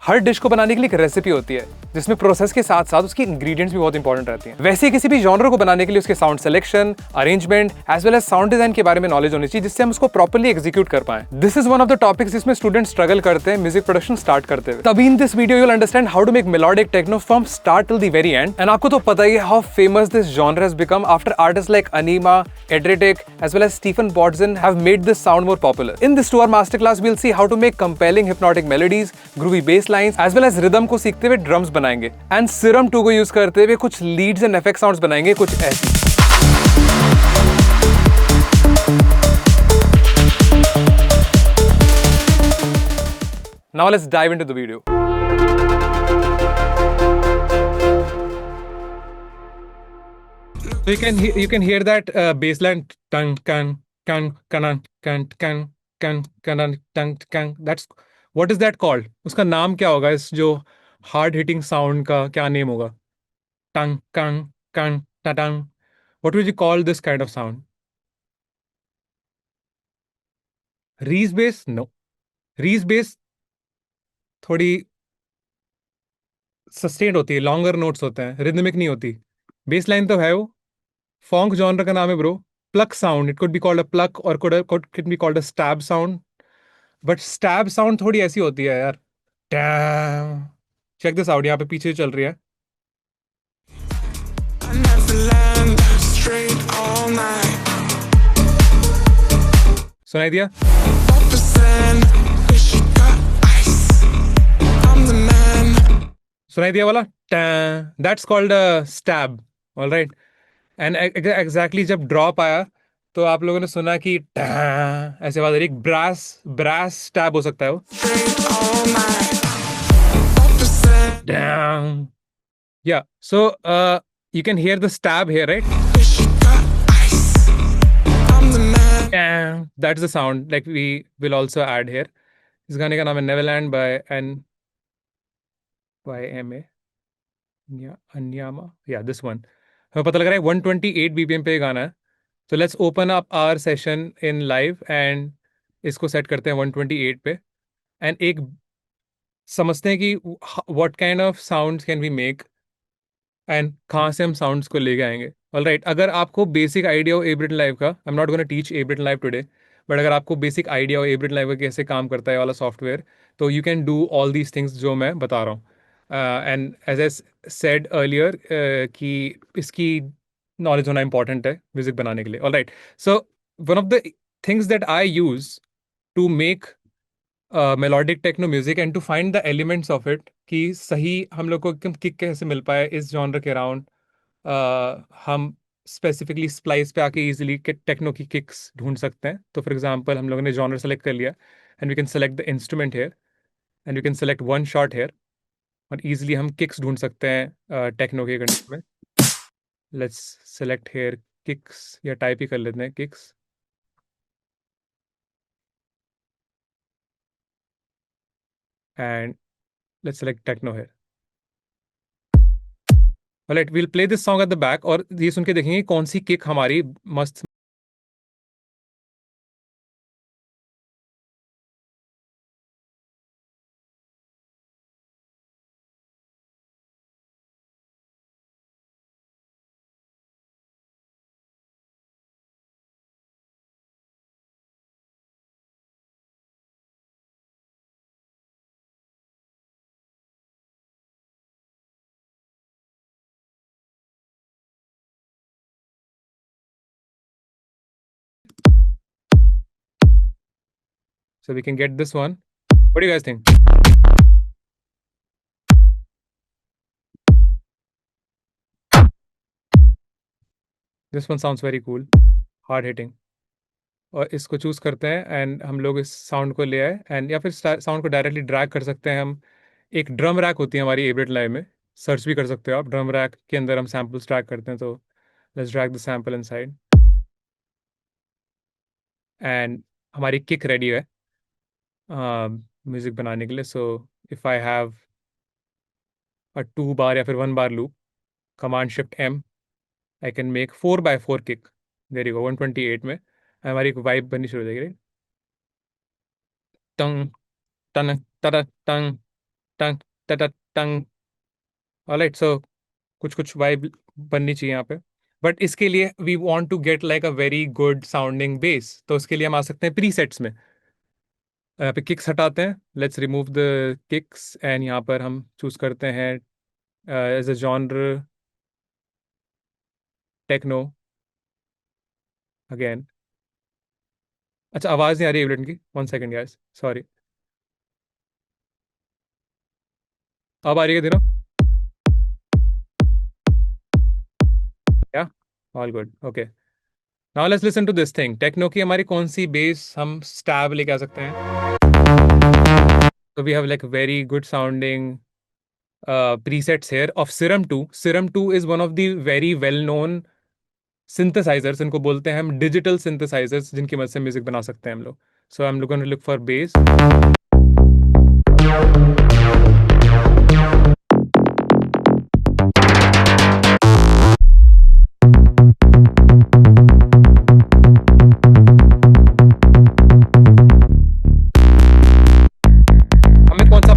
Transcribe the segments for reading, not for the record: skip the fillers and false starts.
हर dish को बनाने के लिए एक रेसिपी होती है जिसमें प्रोसेस के साथ साथ उसकी इंग्रेडिएंट्स भी बहुत इंपॉर्टेंट रहती हैं। वैसे किसी भी जॉनर को बनाने के लिए उसके sound selection, arrangement as well as sound design के बारे में नॉलेज होनी चाहिए जिससे हम उसको प्रॉपर्ली एग्जीक्यूट कर पाए। This is one of the topics जिसमें स्टूडेंट स्ट्रगल करते हैं म्यूजिक प्रोडक्शन स्टार्ट करते हुए। तभी in this video you will understand how to make melodic techno from start till the very end. And आपको तो पता ही है how famous this genre has become after artist like Anyma, Adriatique as well as Stephan Bodzin have made this sound more popular. In this 2 hour master class we will see how to make compelling hypnotic melodies, groovy bass lines as well as rhythm को सीखते हुए drums बनाएंगे and Serum 2 को use करते हुए कुछ Leeds and effect sounds बनाएंगे कुछ ऐसे। Now let's dive into the video. So you can hear that bass line tan kan kan kanan kan kan kan kanan tan kan. That's what is that called? उसका नाम क्या होगा? इस जो hard hitting sound का क्या name होगा? टंग कंग कंग टंग. What would you call this kind of sound? Reese bass? No. Reese bass थोड़ी सस्टेन्ड होती है, लॉन्गर नोट्स होते हैं, रिदमिक नहीं होती। बेस लाइन तो है वो। फॉन्क जॉनर का नाम है bro. Pluck sound, it could be called a pluck और could be called a stab sound, but stab sound थोड़ी ऐसी होती है यार। चेक दिस आउट, यहाँ पे पीछे चल रही है। सुनाई दिया? सुनाई दिया वाला? That's called a stab. Alright. And exactly जब ड्रॉप आया तो आप लोगों ने सुना कि ऐसे आवाज, एक ब्रास ब्रास स्टैब हो सकता है वो। या सो you can hear the stab here, right? That's the sound like we will also add here. इस गाने का नाम है नेवरलैंड बाय NYMA अन्यामा, या दिस वन। हमें पता लग रहा है 128 BPM पे गाना है। तो let's open up our session in Live and इसको सेट करते हैं 128 पे एंड एक समझते हैं कि what kind of sounds can we make and कहाँ से हम साउंड्स को लेके आएंगे। ऑलराइट, अगर आपको बेसिक आइडिया हो एब्लेटन लाइव का, I am not gonna teach Ableton Live today, but अगर आपको बेसिक आइडिया हो एब्लेटन लाइव का कैसे काम करता है वाला सॉफ्टवेयर, तो you can do all these things जो मैं बता रहा हूँ। And as a said earlier कि इसकी नॉलेज होना इंपॉर्टेंट है म्यूजिक बनाने के लिए। Alright, so one of the things that I use to make melodic techno music and to find the elements of it, कि सही हम लोग को एकदम किक कैसे मिल पाए इस जॉनर के अराउंड। हम स्पेसिफिकली स्प्लाइस पे आके इजीली टेक्नो की किक्स ढूंढ सकते हैं। तो फॉर एग्जांपल हम लोगों ने जॉनर सेलेक्ट कर लिया and we can select the instrument here and we can select one shot here और इजीली हम किक्स ढूंढ सकते हैं टेक्नो के कंटेंट में। लेट्स सेलेक्ट हेयर किक्स, या टाइप ही कर लेते हैं kicks and let's select techno here. Alright, we'll play this song at the back और ये सुन के देखेंगे कौन सी किक हमारी मस्त। So we can get this one. What do you guys think? This one sounds very cool, hard hitting. और इसको choose करते हैं एंड हम लोग इस साउंड को ले आए एंड या फिर साउंड को डायरेक्टली ड्रैग कर सकते हैं हम। एक ड्रम रैक होती है हमारी एब्लेट लाइव में, सर्च भी कर सकते हो आप। ड्रम रैक के अंदर हम सैम्पल्स ट्रैक करते हैं, तो let's drag the sample inside and हमारी किक रेडी है म्यूजिक बनाने के लिए। सो इफ आई हैव अ 2 बार या फिर 1 bar loop, command shift M, I can make 4x4 kick. There you go, 128 में हमारी एक वाइब बननी शुरू हो जाएगी। टंग टन टन टंग टंग टंग। ऑलराइट, सो कुछ कुछ वाइब बननी चाहिए यहाँ पे। बट इसके लिए we want to get like a very good sounding bass, तो उसके लिए हम आ सकते हैं प्रीसेट्स में। यहाँ पे किक्स हटाते हैं, let's remove the kicks, and यहाँ पर हम चूज करते हैं as a genre techno again. अच्छा, आवाज़ नहीं आ रही एवलेट की, 1 सेकेंड गाइस, सॉरी। अब आ रही है दिनो? या all good, okay. Now let's listen to this thing. Techno की हमारी कौन सी बेस हम स्टैब लेके आ सकते हैं? तो we have like very good sounding presets here of Serum 2. Serum 2 is one of the very well known synthesizers. इनको बोलते हैं हम डिजिटल synthesizers, जिनकी मदद से म्यूजिक बना सकते हैं हम लोग। So I'm going to look for bass. हमें कौन सा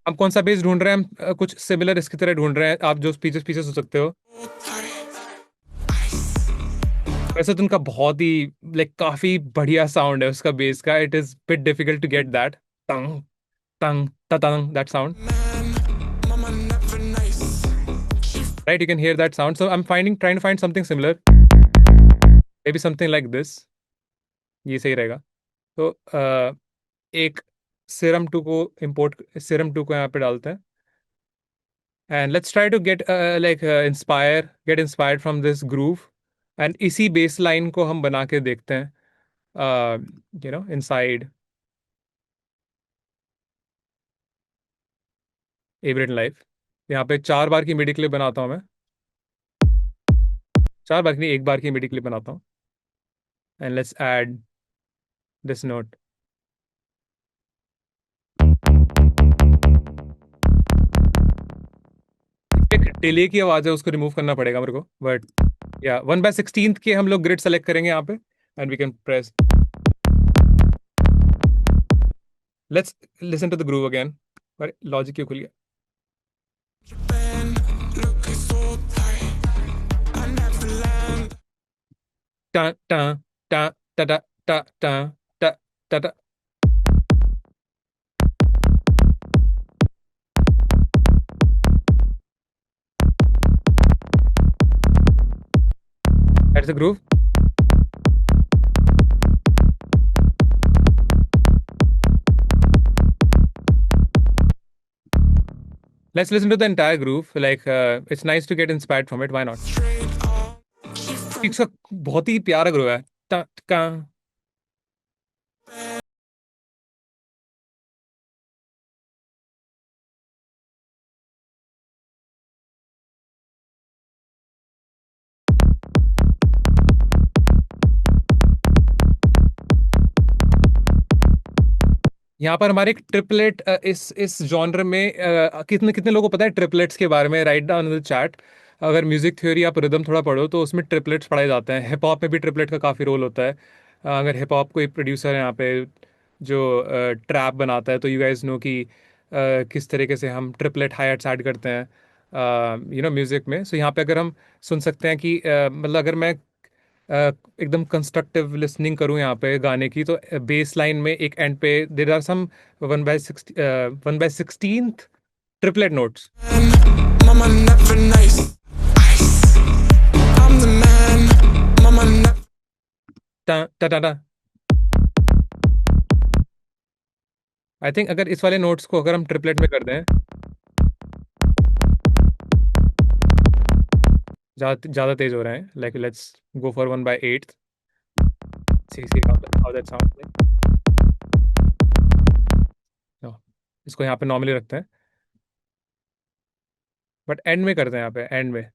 हम कौन सा बेस ढूंढ रहे हैं? हम कुछ सिमिलर इसकी तरह ढूंढ रहे हैं। आप जो पीछे पीछे सुन सकते हो, वैसे तो उनका बहुत ही लाइक काफी बढ़िया साउंड है उसका बेस का। It is bit difficult to get that तंग तंग तंग that sound, right? You can hear that sound. So I'm trying to find something similar, maybe something like this. ये सही रहेगा। तो एक सीरम टू को यहाँ पे डालते हैं, and let's try to get like get inspired from this groove. And इसी बेस लाइन को हम बना के देखते हैं इनसाइड एवरेट लाइफ। यहाँ पे 4 बार की मिडी क्लिप बनाता हूँ मैं। 4 बार की नहीं, 1 बार की मिडी क्लिप बनाता हूँ। And let's add this note. एक डिले की आवाज है, उसको रिमूव करना पड़ेगा मेरे को, बट या 1/16 के हम लोग ग्रिड सेलेक्ट करेंगे यहाँ पे, and we can press. Let's listen to the groove again. अरे लॉजिक क्यों खुल गया? टा टा टा टा टा टा टा टा टा टा। That's the groove. Let's listen to the entire groove. Like, it's nice to get inspired from it. Why not? इसका बहुत ही प्यारा ग्रूव है। टा टा। यहाँ पर हमारे एक ट्रिपलेट इस जॉनर में कितने कितने लोगों को पता है ट्रिपलेट्स के बारे में? Write down in the chat. अगर म्यूजिक थ्योरी आप रिदम थोड़ा पढ़ो तो उसमें ट्रिपलेट्स पढ़ाए जाते हैं। हिप हॉप में भी ट्रिपलेट का काफ़ी रोल होता है। अगर हिप हॉप कोई प्रोड्यूसर है यहाँ पे जो ट्रैप बनाता है, तो यू गाइस नो कि किस तरीके से हम ट्रिपलेट हाई ऐड करते हैं म्यूजिक में। सो यहाँ पे अगर हम सुन सकते हैं कि मतलब अगर मैं एकदम कंस्ट्रक्टिव लिसनिंग करूँ यहाँ पे गाने की, तो बेस लाइन में एक एंड पे there are some 1/16 triplet notes. Mama never nice. I'm the man. Mama never. टा टा टा टा। आई थिंक अगर इस वाले नोट्स को अगर हम ट्रिपलेट में कर दें, ज़्यादा तेज हो रहे हैं। Like let's go for 1/8। See how that sound like. इसको यहाँ पे नॉर्मली रखते हैं, बट एंड में करते हैं, यहाँ पे एंड में।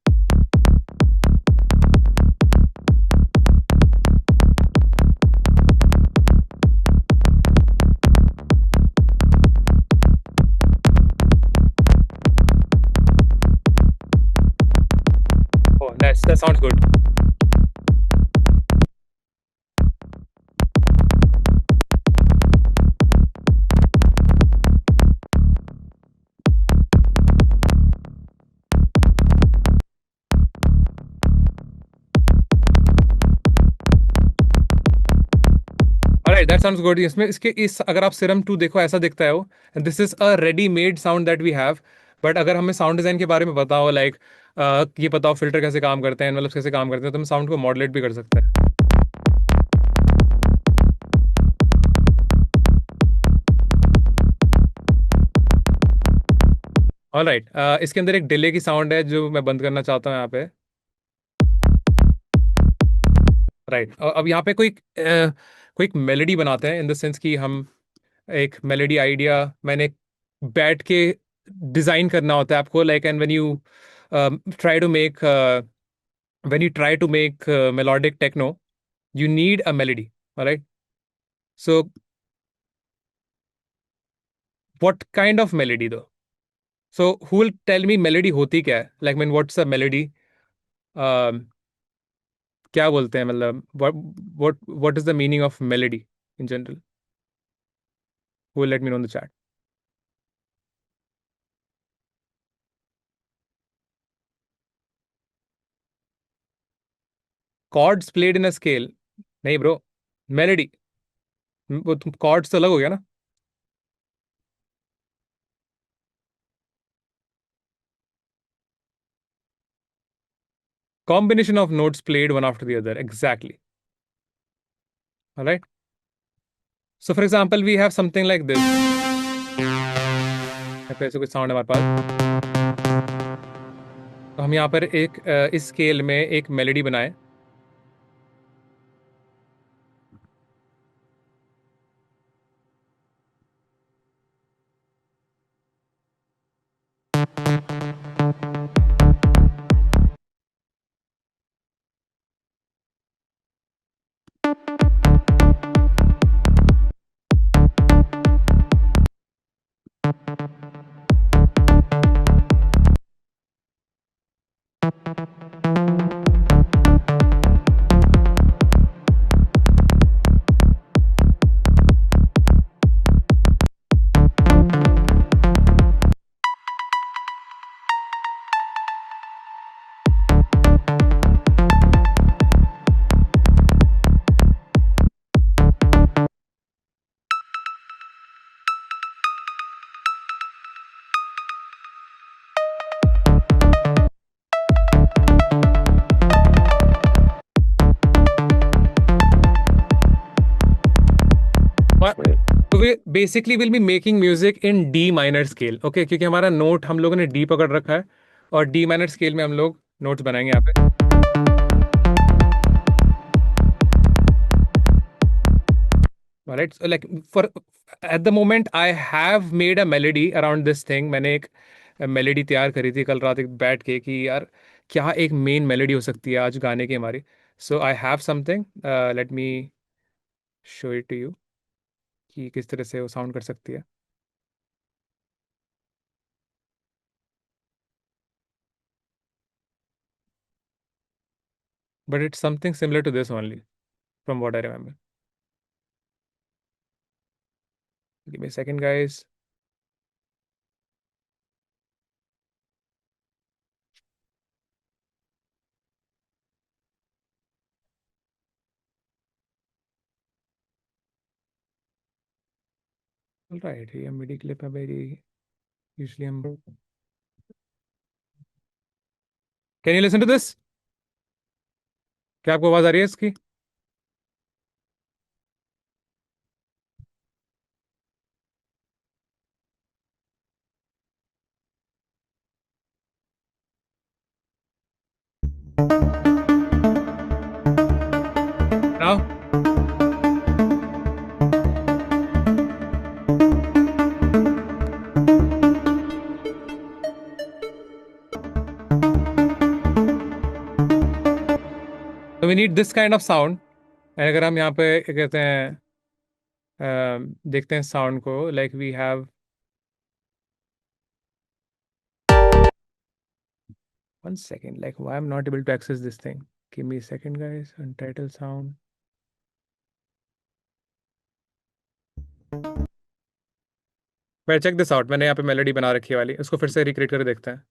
Oh, that sounds good. Right, that sounds good. इसमें इसके इस अगर आप सिरम 2 देखो, ऐसा दिखता है वो, this is a ready made sound that we have. But अगर हमें साउंड डिजाइन के बारे में पता हो, लाइक ये पता हो फिल्टर कैसे काम करते हैं, मतलब कैसे काम करते हैं, तो हम साउंड को मॉडुलेट भी कर सकते हैं। ऑलराइट, इसके अंदर एक डिले की साउंड है जो मैं बंद करना चाहता हूँ यहाँ पे। राइट, अब यहाँ पे कोई एक मेलोडी बनाते हैं, इन द सेंस कि हम एक मेलोडी आइडिया मैंने बैठ के डिजाइन करना होता है आपको, like and try to make when you try to make melodic techno, you need a melody. All right, so what kind of melody though? So who will tell me melody होती क्या है, like when what's a melody? um, क्या बोलते हैं, मतलब what is the meaning of melody in general? Who will let me know in the chat? Chords played in a scale? नहीं bro, melody, वो तुम chords तो अलग हो गया ना। Combination of notes played one after the other, exactly. All right, so for example we have something like this, ऐसे कुछ साउंड हमारे पास, तो हम यहाँ पर एक इस स्केल में एक मेलोडी बनाए। तो we basically will be making music in D minor scale, okay, क्योंकि हमारा नोट हम लोगों ने डी पकड़ रखा है, और डी माइनर स्केल में हम लोग नोट्स बनाएंगे यहाँ पे। Right, like for at the moment I have made a melody around this thing. मैंने एक मेलोडी तैयार करी थी कल रात एक बैठ के कि यार क्या एक मेन मेलोडी हो सकती है आज गाने की हमारी। So I have something, let me show it to you कि किस तरह से वो साउंड कर सकती है। But it's something similar to this only, from what I remember. Give me a second, guys. All right, ये MIDI clip है मेरी। Usually हम Can you listen to this? क्या आपको आवाज आ रही है इसकी? Now? So we need this kind of sound. And अगर हम यहाँ पे क्या कहते हैं, देखते हैं साउंड को, like we have one second, like why I'm not able to access this thing. Give me a second, guys. Untitled sound. मैं चेक दिस आउट, मैंने यहाँ पे मेलोडी बना रखी है वाली, उसको फिर से रिक्रिएट करके देखते हैं।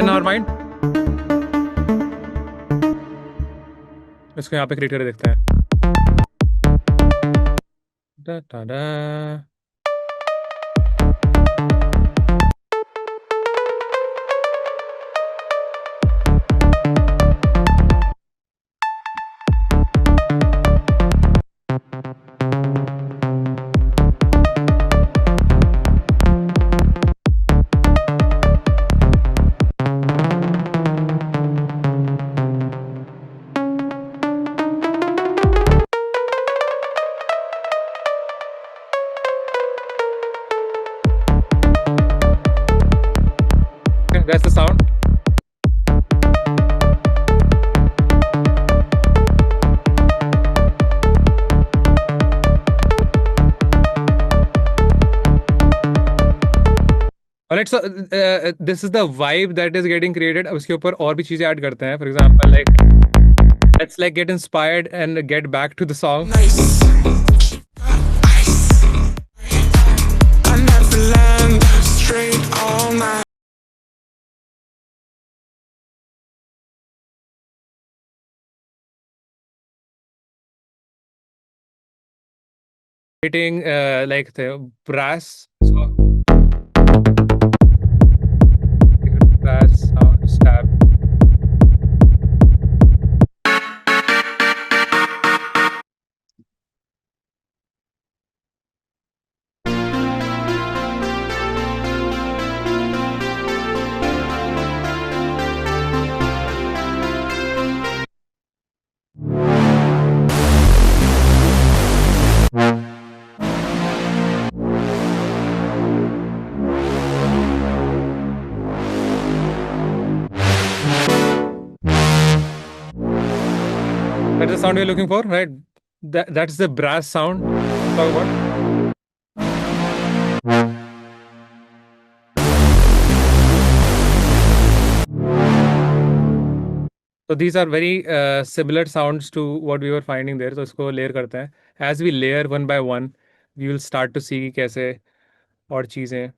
In our mind? इसको यहाँ पे क्रिएट करके देखते हैं. Da, da, da. Okay, that's the sound. Alright, so this is the vibe that is getting created. अब उसके ऊपर और भी चीजें ऐड करते हैं. For example, like let's like get inspired and get back to the song. I never land straight all night. Creating like the brass. So brass sound stab. That's the sound we're looking for, right? That's the brass sound. Talk about. So these are very similar sounds to what we were finding there. So इसको layer करते हैं. As we layer one by one, we will start to see कि कैसे और चीजें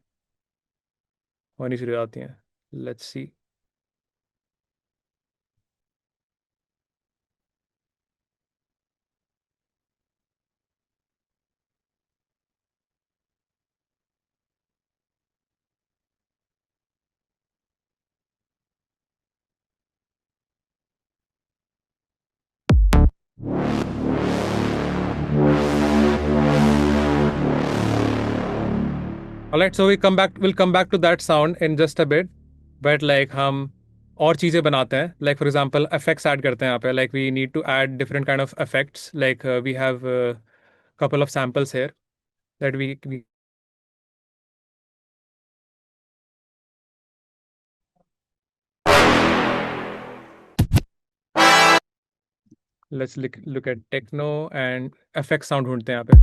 होनी शुरू होती हैं. Let's see. Alright, so we'll come back to that sound in just a bit. But like हम और चीज़ें बनाते हैं. Like for example, effects add करते हैं यहाँ पे. Like we need to add different kind of effects. Like we have a couple of samples here that we let's look at techno and effect sound ढूंढते हैं यहाँ पे.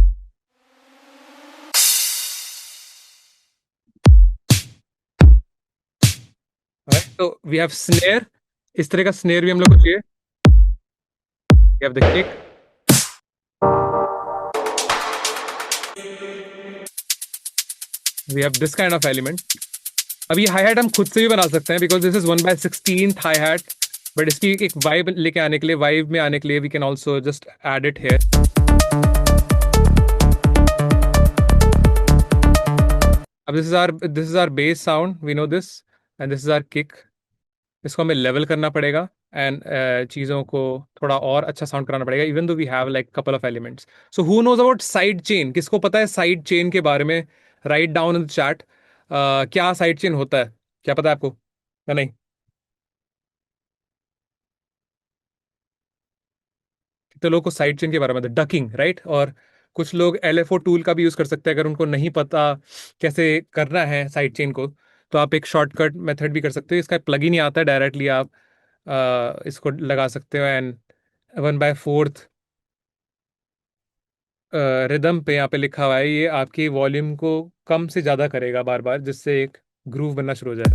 Alright, so we have snare. इस तरह का snare भी हम लोग को चाहिए. We have the kick. We have this kind of element. अब ये हाई हैट हम खुद से भी बना सकते हैं because this is 1/16 hi hat. But इसकी एक वाइब लेके आने के लिए, वाइब में आने के लिए we can also just add it here. अब this is our bass sound, we know this, and this is our kick. इसको हमें लेवल करना पड़ेगा एंड चीज़ों को थोड़ा और अच्छा साउंड कराना पड़ेगा even though we have like couple of elements. So who knows about side chain? किसको पता है साइड चेन के बारे में? Write down in the chat. क्या साइड चेन होता है? क्या पता है आपको या नहीं? कितने लोगों को साइड चेन के बारे में? Ducking, right? और कुछ लोग LFO टूल का भी यूज़ कर सकते हैं अगर उनको नहीं पता कैसे करना है साइड चेन को. तो आप एक शॉर्टकट मेथड भी कर सकते हो. इसका प्लग ही नहीं आता है, डायरेक्टली आप इसको लगा सकते हो एंड 1/4 रिदम पे यहाँ पे लिखा हुआ है. ये आपकी वॉल्यूम को कम से ज़्यादा करेगा बार बार, जिससे एक ग्रूव बनना शुरू हो जाए.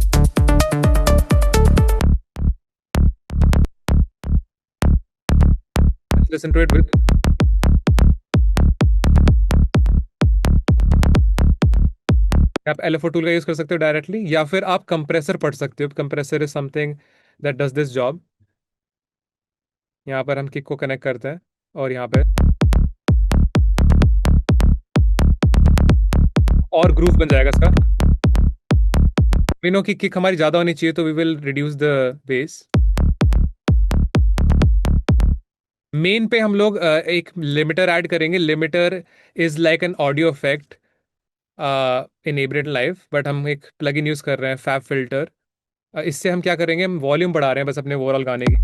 Listen to it with. आप LFO टूल का यूज कर सकते हो डायरेक्टली, या फिर आप कंप्रेसर पढ़ सकते हो। Compressor is something that does this job. यहाँ पर हम किक को कनेक्ट करते हैं और यहाँ पे और ग्रूव बन जाएगा इसका। वी नो कि किक हमारी ज्यादा होनी चाहिए, तो we will reduce the bass. Main पे हम लोग एक लिमिटर ऐड करेंगे। Limiter is like an audio effect in Ableton live, but हम एक प्लगइन यूज कर रहे हैं, फैब फिल्टर। इससे हम क्या करेंगे, हम वॉल्यूम बढ़ा रहे हैं बस अपने ओवरऑल गाने की।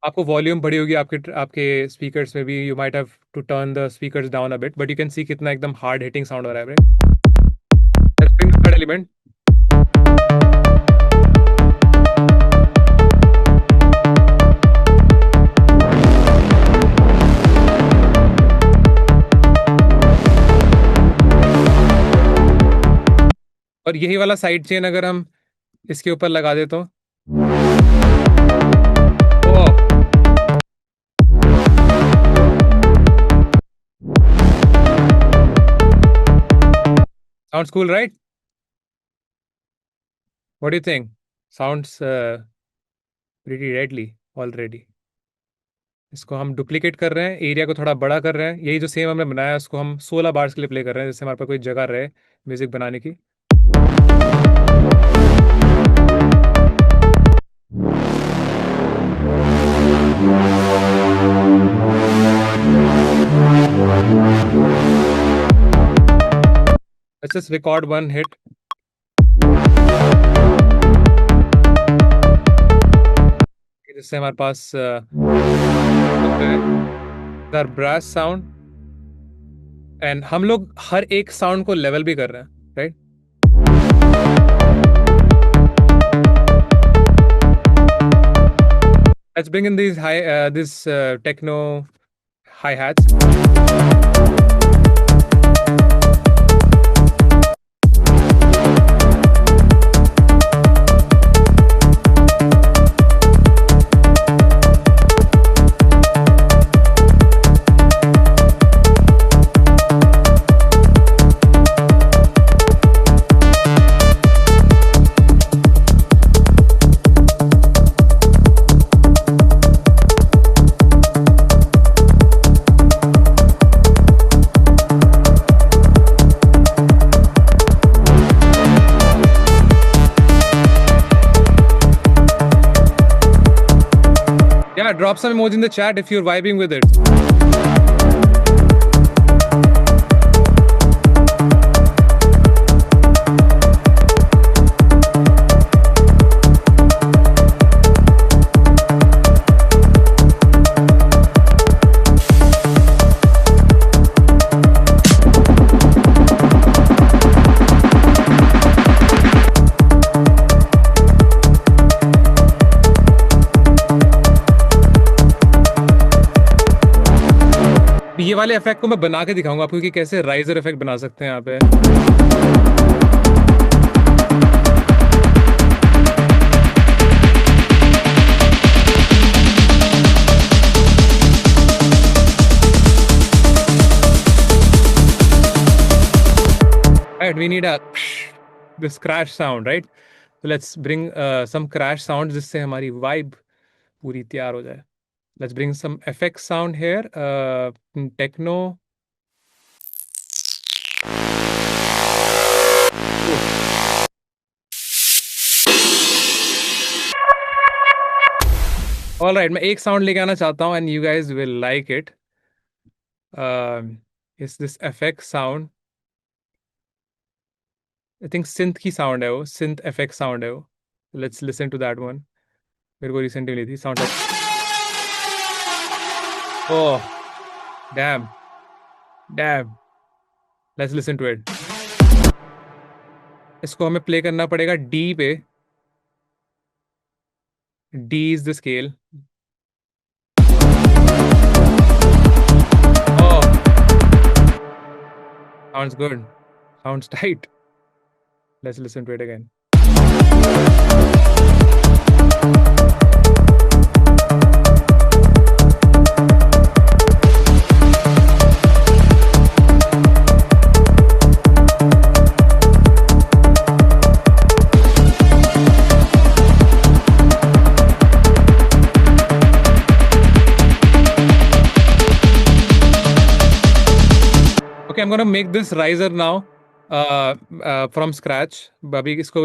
आपको वॉल्यूम बड़ी होगी आपके आपके स्पीकर्स में भी। You might have to turn the speakers down a bit, but you can see कितना एकदम हार्ड हिटिंग साउंड हो रहा है, right? Let's bring third element. और यही वाला साइड चेन अगर हम इसके ऊपर लगा दे तो sounds cool, right? What do you think? Sounds pretty deadly already. इसको हम डुप्लीकेट कर रहे हैं, एरिया को थोड़ा बड़ा कर रहे हैं। यही जो सेम हमने बनाया है उसको हम 16 बार्स के लिए प्ले कर रहे हैं, जिससे हमारे पास कोई जगह रहे म्यूजिक बनाने की। Let's just record one hit. जिससे हमारे पास ब्रास साउंड, एंड हम लोग हर एक साउंड को लेवल भी कर रहे हैं, right? Let's bring in these techno hi-hats. Yeah, drop some emoji in the chat if you're vibing with it. ये वाले इफेक्ट को मैं बना के दिखाऊंगा आपको कि कैसे राइजर इफेक्ट बना सकते हैं यहाँ पे। Right, we need this crash sound, right? So let's bring some crash sounds जिससे हमारी vibe पूरी तैयार हो जाए. Let's bring some effects sound here. Techno. All right, मैं एक sound लेके आना चाहता हूँ and you guys will like it. It's this effect sound. I think synth की sound है वो, synth effect sound है वो. Let's listen to that one. मेरे को recently मिली थी sound effect. Oh, damn. Let's listen to it. इसको हमें play करना पड़ेगा D पे. D is the scale. Oh, sounds good. Sounds tight. Let's listen to it again. Okay, I'm gonna make this riser now from scratch. अभी इसको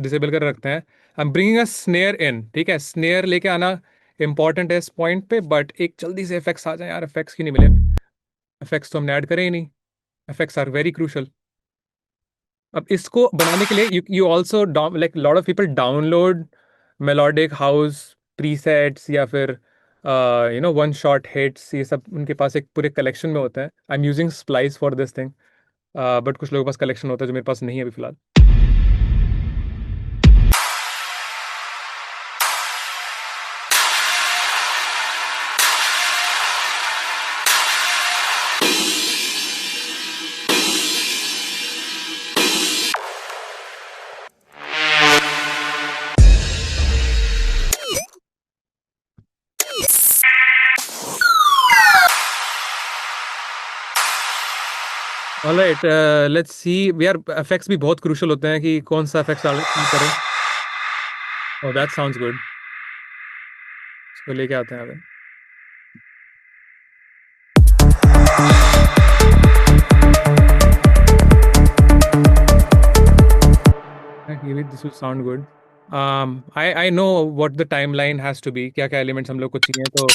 disable कर रखते हैं. I'm bringing a snare in. ठीक है, snare लेके आना important है इस पॉइंट पे, बट एक जल्दी से effects आ जाए यार. effects क्यों नहीं मिले? effects तो हमने ऐड करे ही नहीं. effects are very crucial. अब इसको बनाने के लिए you also like lot of people download melodic house presets या फिर one shot hits. ये सब उनके पास एक पूरे कलेक्शन में होता है. I'm using Splice for this thing. But कुछ लोगों के पास कलेक्शन होता है जो मेरे पास नहीं है अभी फिलहाल. Alright, let's see. यार इफेक्ट्स भी बहुत क्रूशियल होते हैं कि कौन सा इफेक्ट्स करें. ओह, दैट साउंड्स गुड. इसको लेके आते हैं अभी. This will sound good. I know what the timeline has to be. क्या क्या एलिमेंट्स हम लोग को चाहिए, तो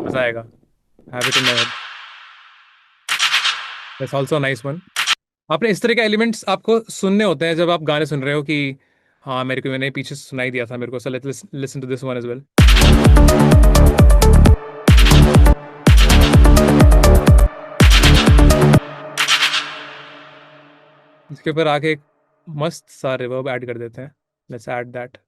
मजा आएगा. Have it in my head. That's also nice one. आपने इस तरह के एलिमेंट्स आपको सुनने होते हैं जब आप गाने सुन रहे हो कि हाँ मेरे को, मैंने पीछे सुनाई दिया था मेरे को. So let's listen to this one as well. इसके ऊपर आके एक मस्त सा रिवर्ब ऐड कर देते हैं. Let's add that.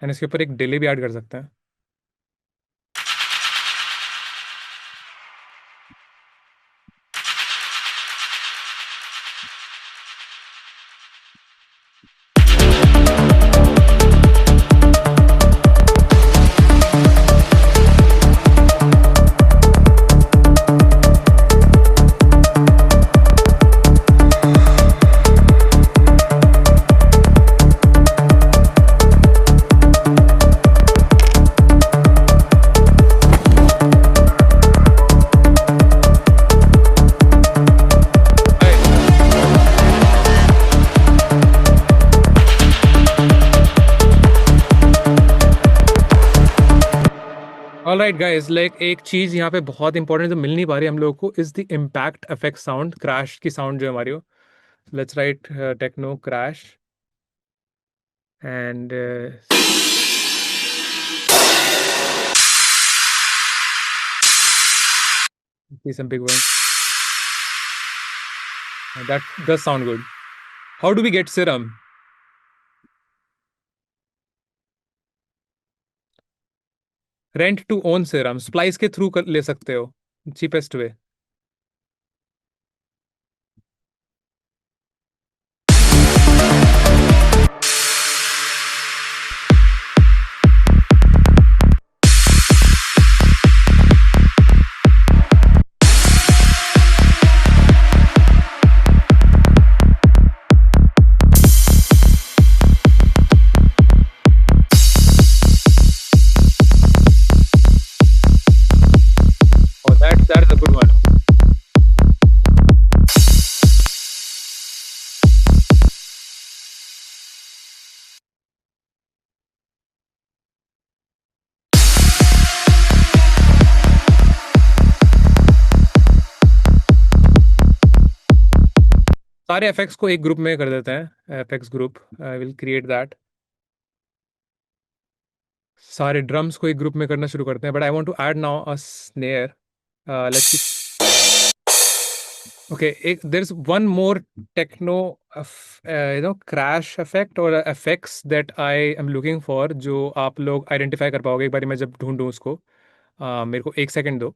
एंड इसके ऊपर एक डिले भी ऐड कर सकते हैं. ऑलराइट गाइस, लाइक एक चीज यहाँ पे बहुत इंपॉर्टेंट जो मिल नहीं पा रही हम लोगों को is the impact effect sound. Crash की साउंड जो हमारी हो. Let's write techno crash and see some big ones. That does sound good. How do we get Serum? Rent to own Serum. Splice के थ्रू ले सकते हो. Cheapest way. That is a good one. सारे effects को एक group में कर देते हैं. Effects group. I will create that. सारे ड्रम्स को एक ग्रुप में करना शुरू करते हैं. But I want to add now a snare. Let's okay, there's one more techno crash effect or effects that I am looking for जो आप लोग आइडेंटिफाई कर पाओगे एक बार मैं जब ढूंढूं उसको. मेरे को एक सेकंड दो.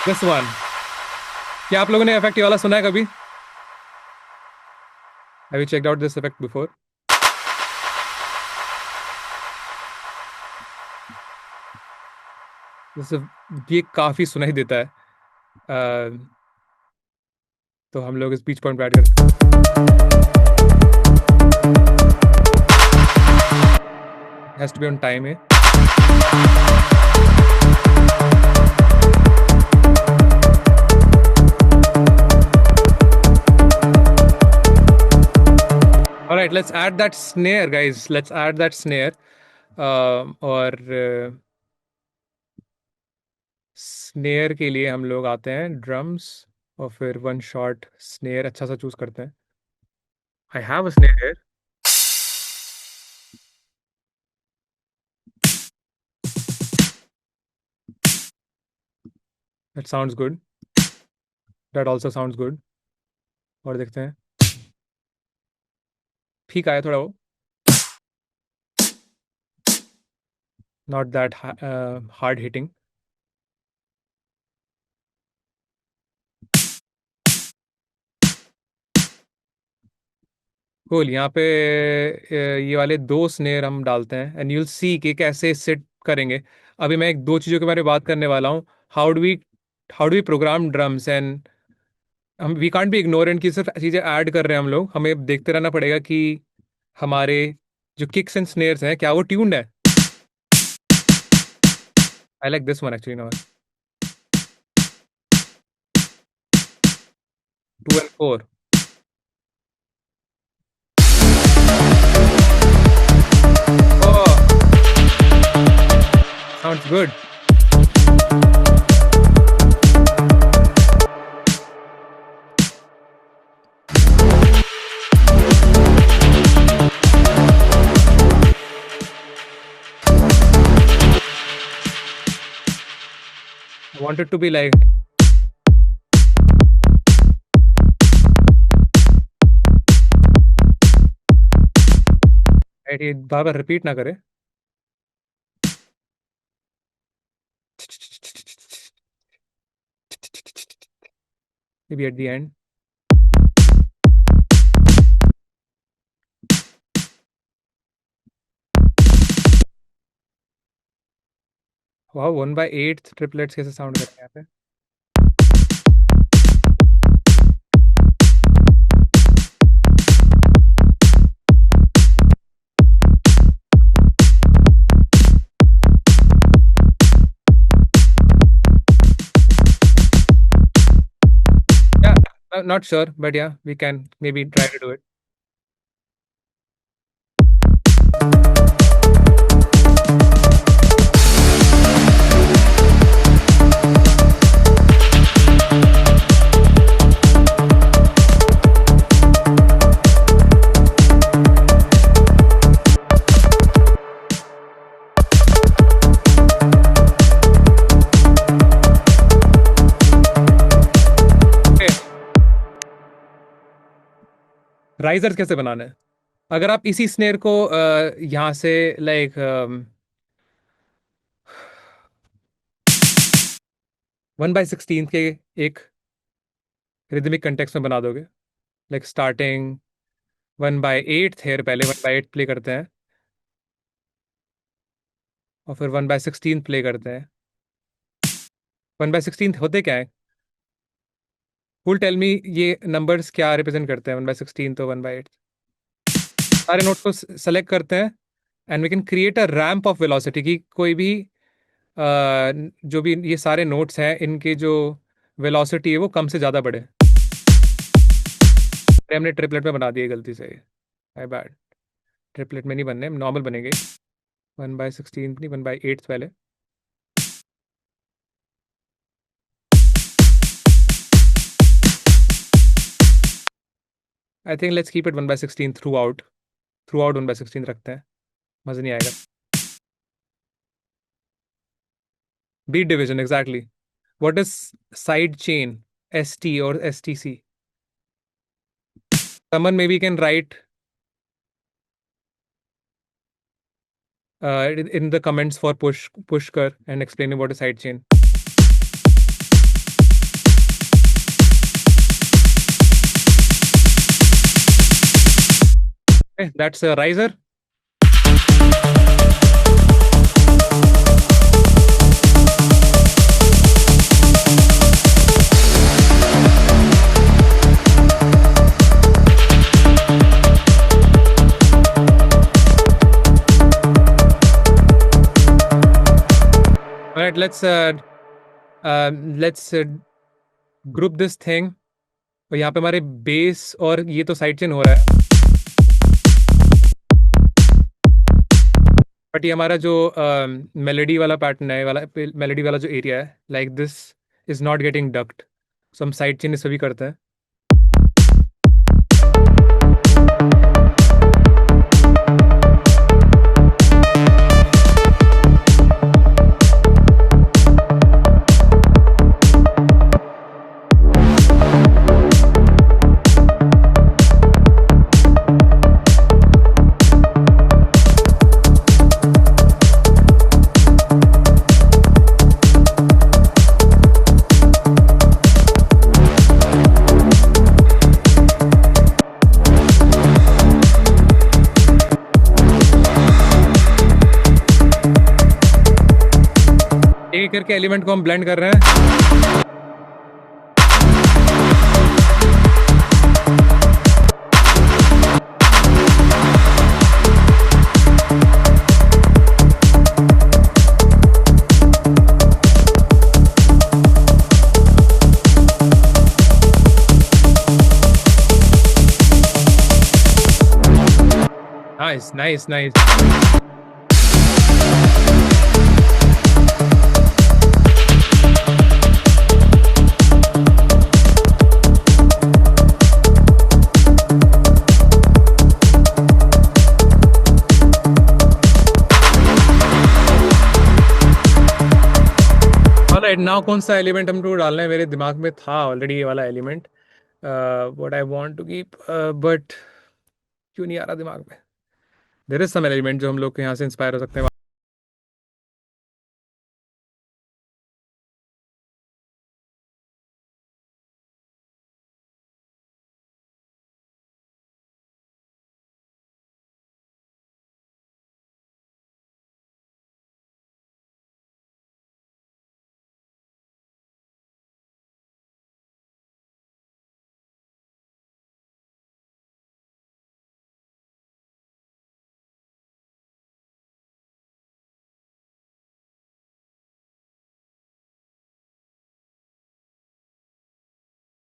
This one. क्या आप लोगों ने इफेक्ट ये वाला सुना है कभी? Have you checked out this effect before? जैसे ये काफी सुनाई देता है। तो हम लोग इस बीच पॉइंट पे ऐड कर, has to be on time है। All right, let's add that snare, guys. Let's add that snare. और स्नेयर के लिए हम लोग आते हैं ड्रम्स, और फिर वन शॉट स्नेयर अच्छा सा चूज करते हैं। I have a snare here. That sounds good, that also sounds good. और देखते हैं, ठीक आया थोड़ा वो, not that hard hitting. Cool. यहाँ पे ये वाले दो स्नेयर हम डालते हैं, एंड यूल सी कि कैसे सेट करेंगे। अभी मैं एक दो चीज़ों के बारे में बात करने वाला हूँ। How do we program drums, and हम वी कांट बी इग्नोरेंट कि सिर्फ चीज़ें ऐड कर रहे हैं हम लोग। हमें देखते रहना पड़ेगा कि हमारे जो किक्स एंड स्नेयर्स हैं क्या वो ट्यून्ड है। I like this one actually now. 2 and 4। Oh, sounds good. I want it to be like, right, ये बार बार रिपीट ना करे। Maybe at the end. वाह, 1/8 ट्रिपलेट्स कैसे साउंड कर रहे हैं यहाँ पे। Yeah, not sure, but yeah, we can maybe try to do it. Risers कैसे बनाना है? अगर आप इसी स्नेयर को यहाँ से लाइक 1/16 के एक रिदमिक कंटेक्स्ट में बना दोगे, लाइक स्टार्टिंग 1/8 हेयर, पहले 1/8 प्ले करते हैं और फिर 1/16 प्ले करते हैं। 1/16 होते क्या है? फुल टेल मी, ये नंबर्स क्या रिप्रेजेंट करते हैं? 1/16 तो 1/8। सारे नोट्स को सेलेक्ट करते हैं and we can create a ramp of velocity की कोई भी जो भी ये सारे नोट्स हैं इनके जो वेलोसिटी है वो कम से ज़्यादा बढ़े। अरे हमने ट्रिपलेट में बना दिए गलती से, आई बैड। ट्रिपलेट में नहीं बनने, नॉर्मल बनेंगे। 1/16 नहीं, 1/8 पहले। I think let's keep it 1/16 throughout 1/16 रखते हैं, मज़ा नहीं आएगा। Beat division, exactly. What is side chain? ST और STC? someone maybe can write in the comments for Pushkar and explaining what is sidechain. Okay, that's a riser. right, let's group this thing. और यहाँ पे हमारे base और ये तो side chain हो रहा है, बट ये हमारा जो मेलोडी वाला पैटर्न है, वाला मेलोडी वाला जो एरिया है, like this is not getting ducked, so हम साइड चेन इस पे भी करते हैं. एक करके एलिमेंट को हम ब्लेंड कर रहे हैं. Nice, nice, nice. नाउ कौन सा एलिमेंट हमको डालना है? मेरे दिमाग में था ऑलरेडी ये वाला element, what I want to keep, but क्यों नहीं आ रहा दिमाग में. देयर इज सम एलिमेंट जो हम लोग के यहाँ से इंस्पायर हो सकते हैं.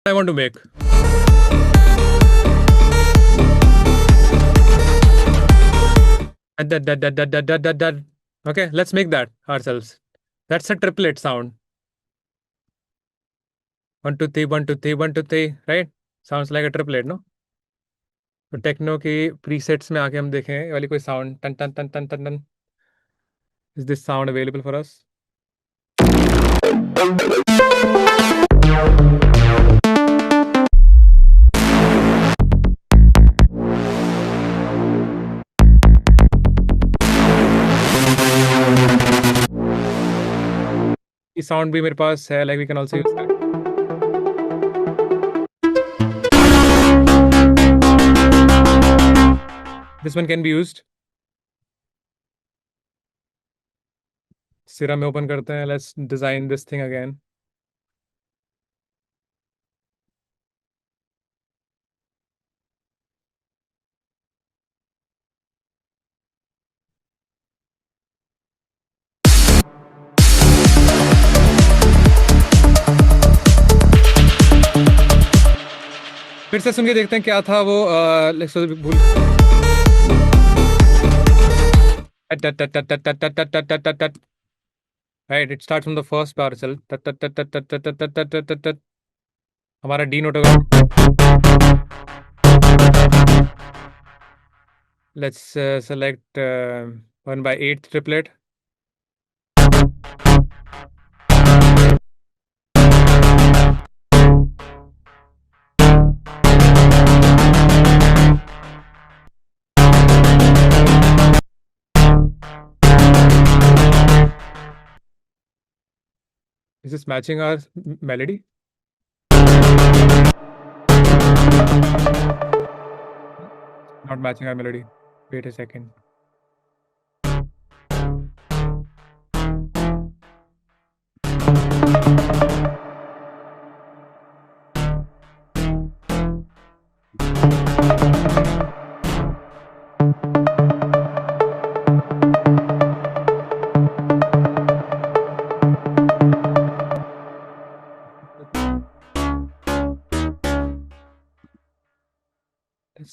I want to make. That. Okay, let's make that ourselves. That's a triplet sound. 1 2 3 1 2 3 1 2 3, right? Sounds like a triplet, no? तो टेक्नो के प्रीसेट्स में आके हम देखें ये वाली कोई साउंड, टन टन टन टन टन टन. Is this sound available for us? ये साउंड भी मेरे पास है, like we can also use that. This one can be used. सिरा में ओपन करते हैं. Let's design this thing again. फिर से सुन के देखते हैं क्या था वो. भूल. Right, it starts from the first parcel. हमारा डी नोट होगा. Let's select 1/8 triplet. Is this matching our melody? Not matching our melody. Wait a second.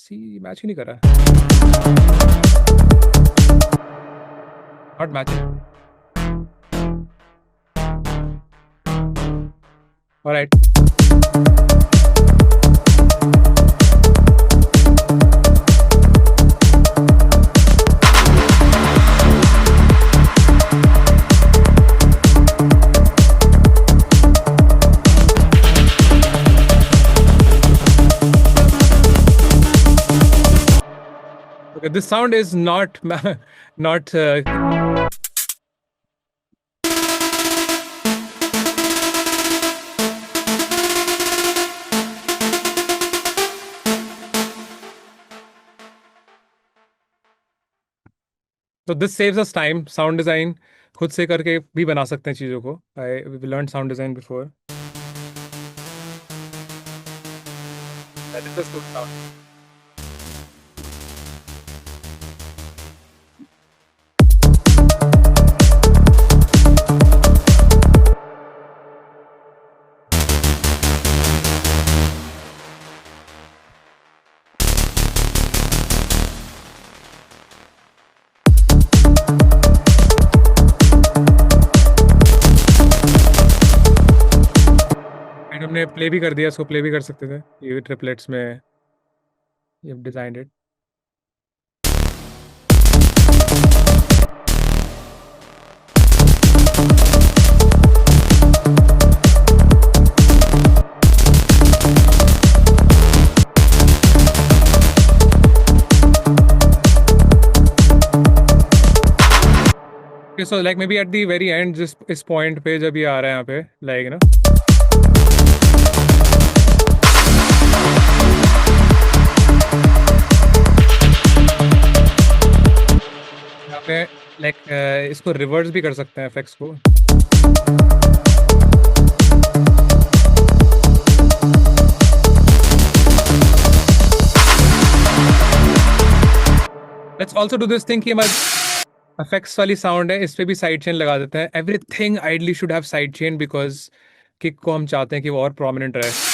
C match ही नहीं कर रहा. Not matching. All right. Okay, this sound is not not. So this saves us time. Sound design खुद से करके भी बना सकते हैं चीज़ों को. We learned sound design before. That is the good sound. हमने प्ले भी कर दिया, इसको प्ले भी कर सकते थे. ये ट्रिपलेट्स में ये designed it. Okay, so like maybe at the very end, just इस point पे जब ये आ रहा है यहाँ पे, like you know. यहाँ पे like इसको रिवर्स भी कर सकते हैं effects को. Let's also do this thing कि हमारे effects वाली sound है, इस पे भी side chain लगा देते हैं. Everything ideally should have side chain because kick को हम चाहते हैं कि वो और prominent रहे.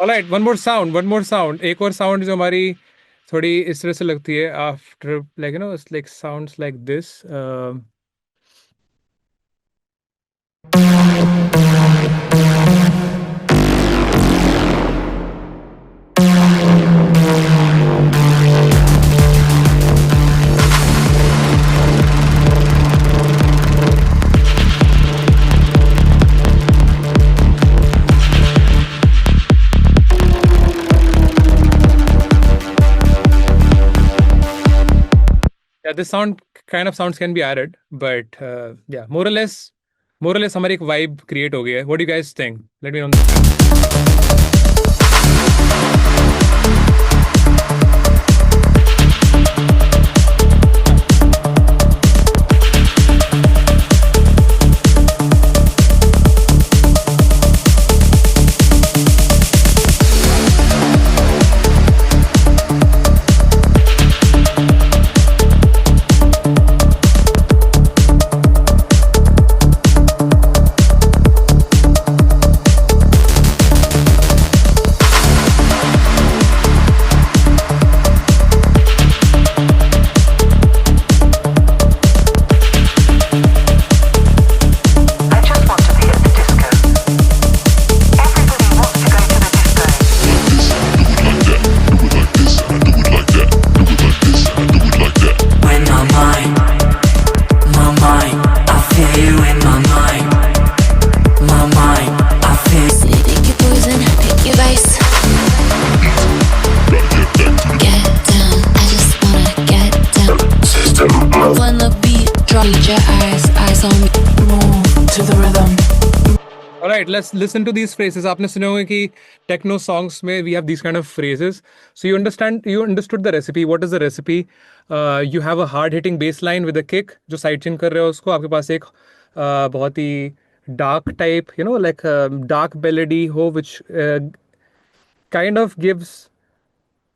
Alright, one more sound. एक और sound जो हमारी थोड़ी इस तरह से लगती है after like you know it's like sounds like this. Yeah, this kind of sounds can be added, but yeah, more or less हमारी एक vibe create हो गई है. What do you guys think? Let me know. let's listen to these phrases. आपने सुने होंगे कि techno songs में we have these kind of phrases. So you understood the recipe. What is the recipe? You have a hard hitting bass line with a kick जो side chain कर रहे हो उसको, आपके पास एक बहुत ही dark type, like dark melody हो which kind of gives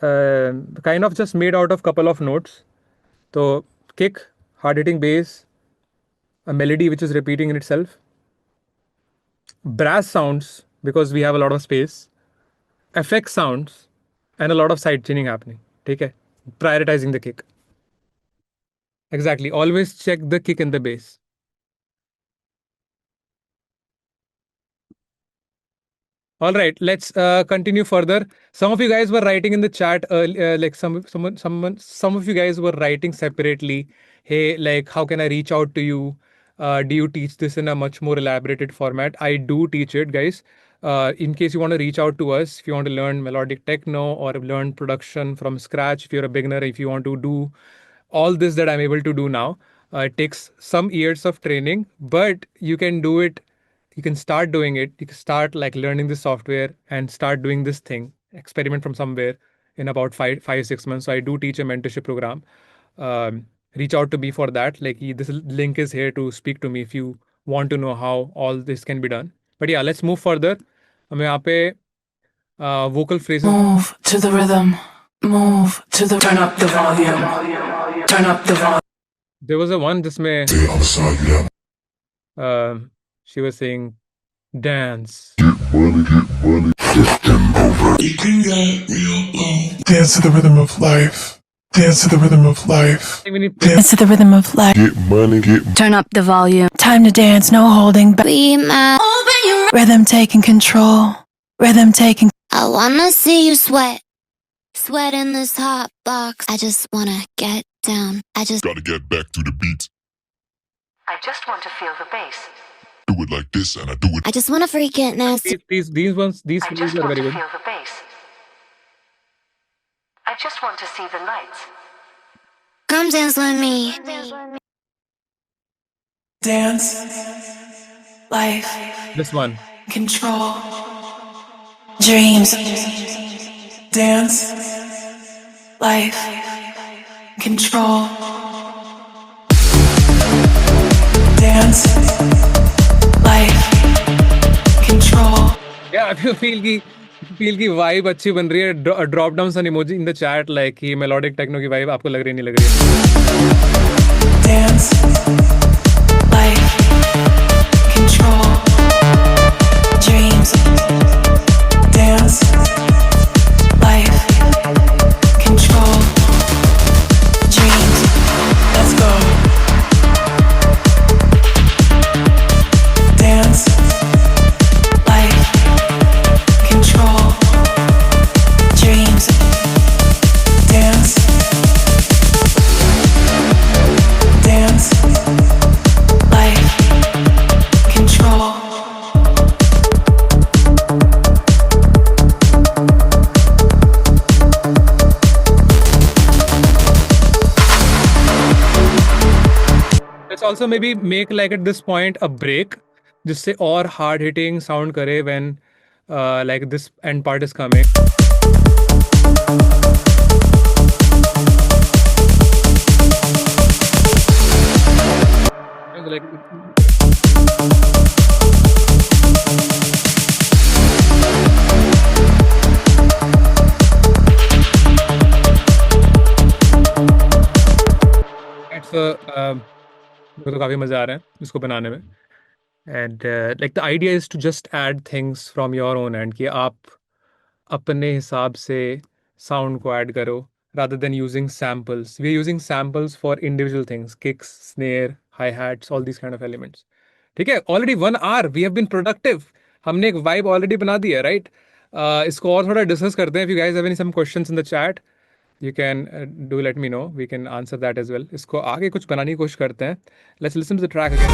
kind of just made out of couple of notes. So kick, hard hitting bass, a melody which is repeating in itself, brass sounds because we have a lot of space, effect sounds, and a lot of side chaining happening. Okay, prioritizing the kick. Exactly. Always check the kick and the bass. All right, let's continue further. Some of you guys were writing in the chat, like some of you guys were writing separately. Hey, like, how can I reach out to you? Do you teach this in a much more elaborated format? I do teach it, guys. In case you want to reach out to us, if you want to learn melodic techno or learn production from scratch, if you're a beginner, if you want to do all this that I'm able to do now, it takes some years of training, but you can do it. You can start doing it. You can start like learning the software and start doing this thing, experiment from somewhere in about 6 months. So I do teach a mentorship program. Reach out to me for that. Like this link is here to speak to me if you want to know how all this can be done. But yeah, let's move further. हमें यहाँ पे vocal phrases. Move to the rhythm. Move to the. Turn up the volume. Turn up the volume. There was a one जिसमें she was saying dance. Dance to the rhythm of life. Dance to the rhythm of life. Dance to the rhythm of life. Get money, Turn up the volume. Time to dance, no holding back. Rhythm taking control. Rhythm taking. I wanna see you sweat. Sweat in this hot box. I just wanna get down. Gotta get back to the beat. I just want to feel the bass. Do it like this and I do it. I just wanna freak it nasty. These I phrases just are want very to good. feel the bass. I just want to see the lights. Come dance with me. Dance. Life. This one. Control. Dreams. Dance. Life. Control. Dance. Life. Control. Yeah, if you feel की vibe अच्छी बन रही है, drop down some emoji in the chat like कि melodic techno की vibe आपको लग रही नहीं लग रही है. Dance. Life. Control. Dreams. Dance. Life. Control. Dreams. Let's go. Dance. Life. Control. Dreams. Dance. Dance. Life. Control. Let's also maybe make like at this point a break जिससे और hard hitting sound करे when like this end part is coming. Like, मेरे को तो काफ़ी मज़ा आ रहा है इसको बनाने में. And like the idea is to just add things from your own and कि आप अपने हिसाब से साउंड को ऐड करो rather than using samples. We are using samples for individual things, kicks, snare, hi-hats, all these kind of elements. ठीक है, already 1 hour, we have been productive. हमने एक vibe already बना दी है, right? इसको और थोड़ा discuss करते हैं. If you guys have any some questions in the chat, you can do let me know. We can answer that as well. इसको आगे कुछ बनाने की कोशिश करते हैं. Let's listen to the track again.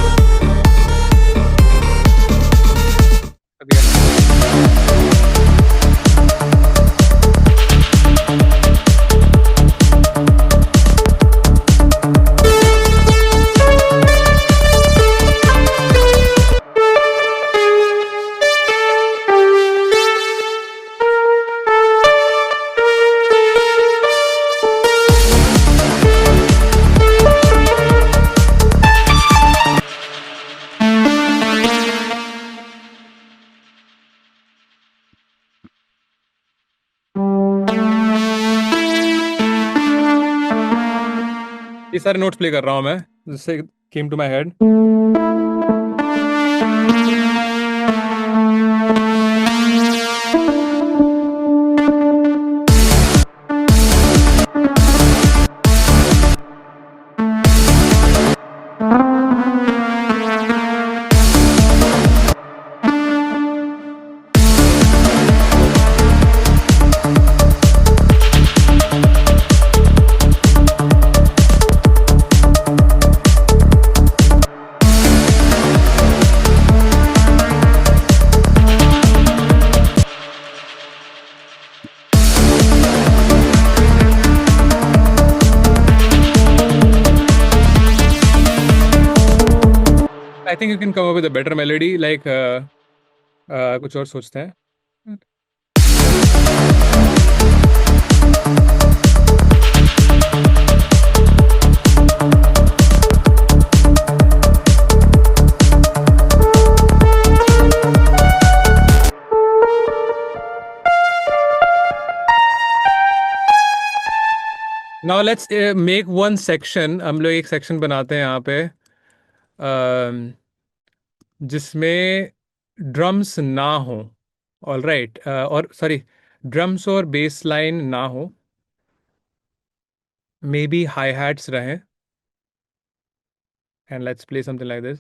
ये सारे नोट्स प्ले कर रहा हूँ मैं, जिससे came to my head. I think you can come up with a better melody, like कुछ और सोचते हैं. Now let's make one section. हम लोग एक section बनाते हैं यहाँ पे, जिसमें ड्रम्स ना हो. ऑल राइट, और सॉरी, ड्रम्स और बेस लाइन ना हो, मे बी हाई हैट्स रहें. And let's play something like this.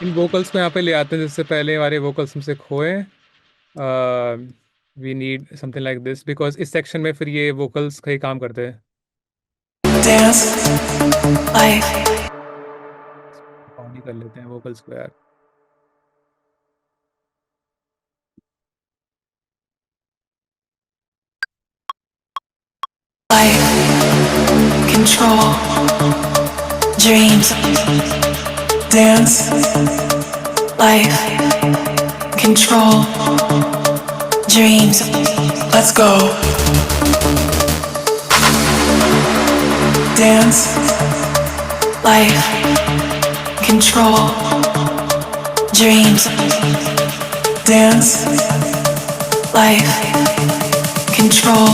In vocals को यहाँ पे ले आते हैं, जिससे पहले हमारे वोकल्स हमसे खोए. We need something like this, because इस सेक्शन में फिर ये वोकल्स का ही काम करते हैं. Dance, life, पानी कर लेते हैं वोकल्स को यार. life, control, dreams. Dance, life, control, dreams. Let's go. Dance, life, control, dreams. Dance, life, control.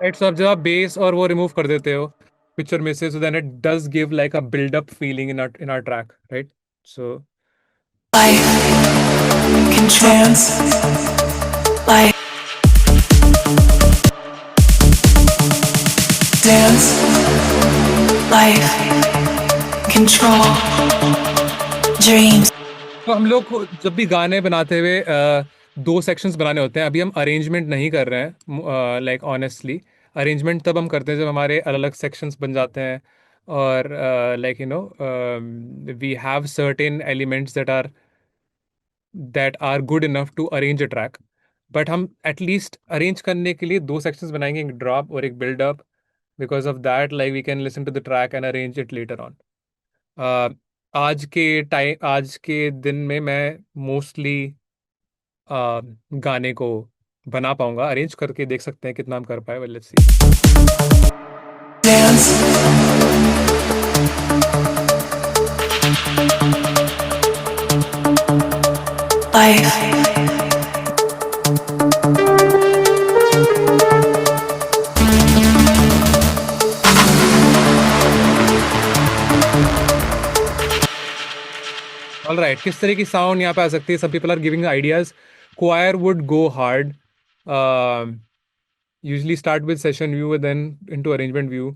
Right, so अब जब आप बेस और वो रिमूव कर देते हो पिक्चर में से, so then it does give like a buildup feeling in our track, right? सो Life, control. Dance, life. Dance, life, control, dreams. तो हम लोग को जब भी गाने बनाते हुए दो सेक्शंस बनाने होते हैं. अभी हम अरेंजमेंट नहीं कर रहे हैं, लाइक ऑनेस्टली. अरेंजमेंट तब हम करते हैं जब हमारे अलग अलग सेक्शंस बन जाते हैं, और like we have certain elements that are good enough to arrange a track. But हम एटलीस्ट अरेंज करने के लिए दो सेक्शंस बनाएंगे, एक ड्रॉप और एक buildup. Because of that, like we can listen to the track and arrange it later on. आज के दिन में मैं मोस्टली गाने को बना पाऊंगा. अरेंज करके देख सकते हैं कितना हम कर पाए. Well, let's see. Dance, life. All right, किस तरह की साउंड यहाँ पे आ सकती है? Some people are giving ideas. Choir would go hard. Usually start with session view and then into arrangement view.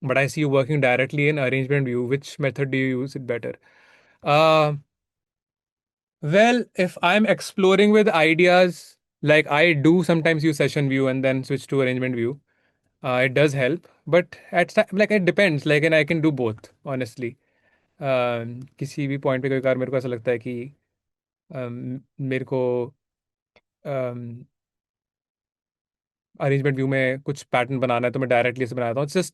But I see you working directly in arrangement view. Which method do you use it better? Uh, well, if I'm exploring with ideas, like I do sometimes use session view and then switch to arrangement view. It does help, but like it depends. Like, and I can do both, honestly. किसी भी point पे कई बार मेरे को ऐसा लगता है कि मेरे को अरेंजमेंट व्यू में कुछ पैटर्न बनाना है तो मैं डायरेक्टली इसे बनाता हूँ. Just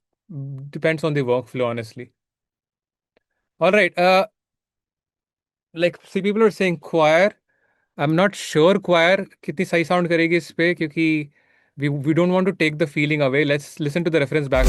depends on the workflow honestly. Alright, like see people are saying choir. I am not sure choir कितनी सही साउंड करेगी इस पे, क्योंकि we don't want to take the feeling away. Let's listen to the reference back.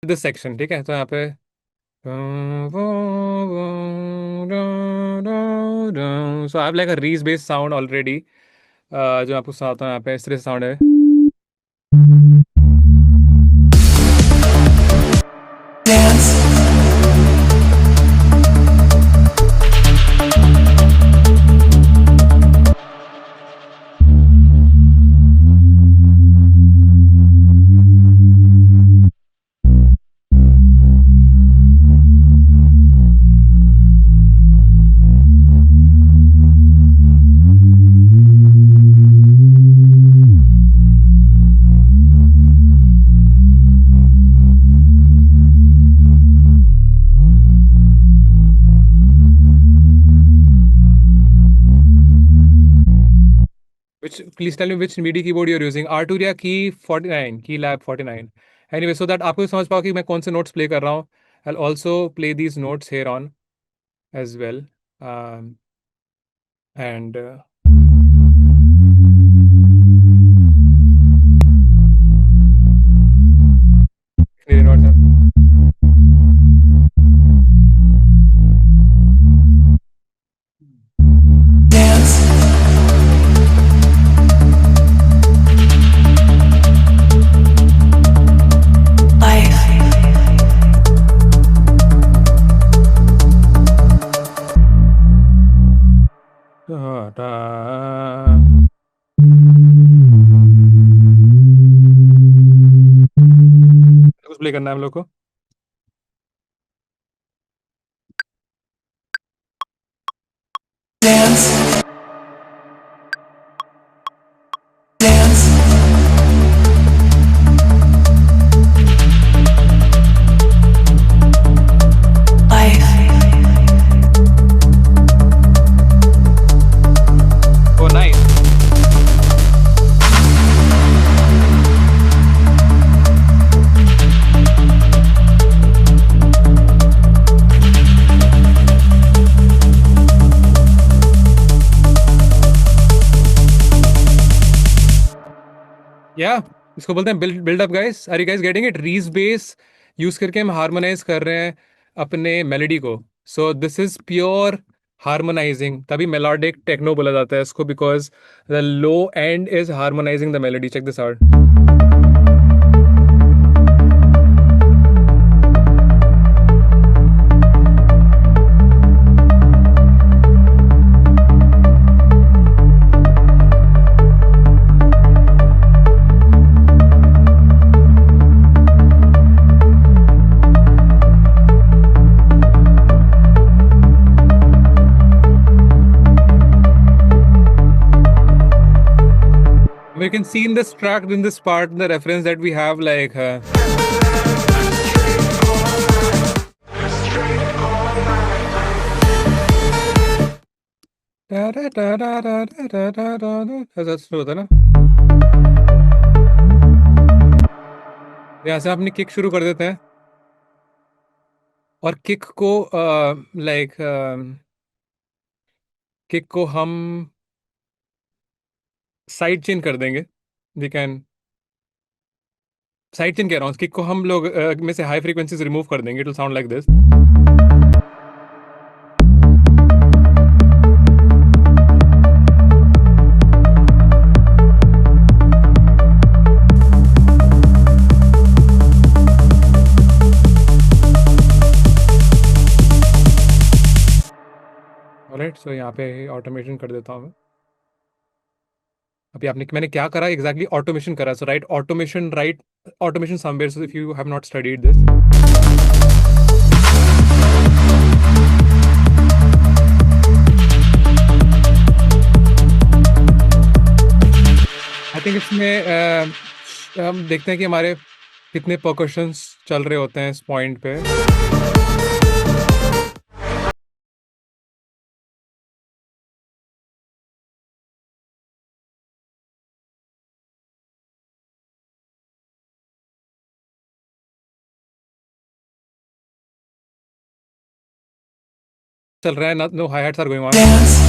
This section, ठीक है, तो यहाँ पे so I have like a reese based sound already, जो आपको सुनाता हूँ. यहाँ पे इस तरह से साउंड है. Dance. Please tell me which MIDI keyboard you're using. Arturia key 49, Keylab 49. Anyway, so that आपको समझ पाओ कि मैं कौन से notes play कर रहा हूँ. I'll also play these notes here on as well. And मेरे notes हैं. Dance. Life. कुछ प्ले करना है हम लोग को. Dance. Dance. Life. Oh, nice. या इसको बोलते हैं build up guys. Are you guys getting it? Reese bass use करके हम हार्मोनाइज कर रहे हैं अपने मेलोडी को. So this is pure harmonizing. तभी मेलोडिक टेक्नो बोला जाता है इसको, because the low end is harmonizing the melody. Check this out. We can see in this track, in this part, the reference that we have, like ऐसा शुरू होता है ना. यहाँ से अपनी किक शुरू कर देते हैं और किक को लाइक किक को हम साइड चेन कर देंगे. वी कैन साइड चेन कह रहा हूँ, किक को हम लोग में से हाई फ्रीक्वेंसीज रिमूव कर देंगे. It will sound like this. Right, so यहाँ पे ऑटोमेशन कर देता हूँ मैं। अभी मैंने क्या करा एग्जैक्टली, ऑटोमेशन करा। So right automation, right automation somewhere, so if you have not studied this. I think इसमें हम देखते हैं कि हमारे कितने परकशंस चल रहे होते हैं इस पॉइंट पे। चल रहा है ना, no hi hats are going on. Dance.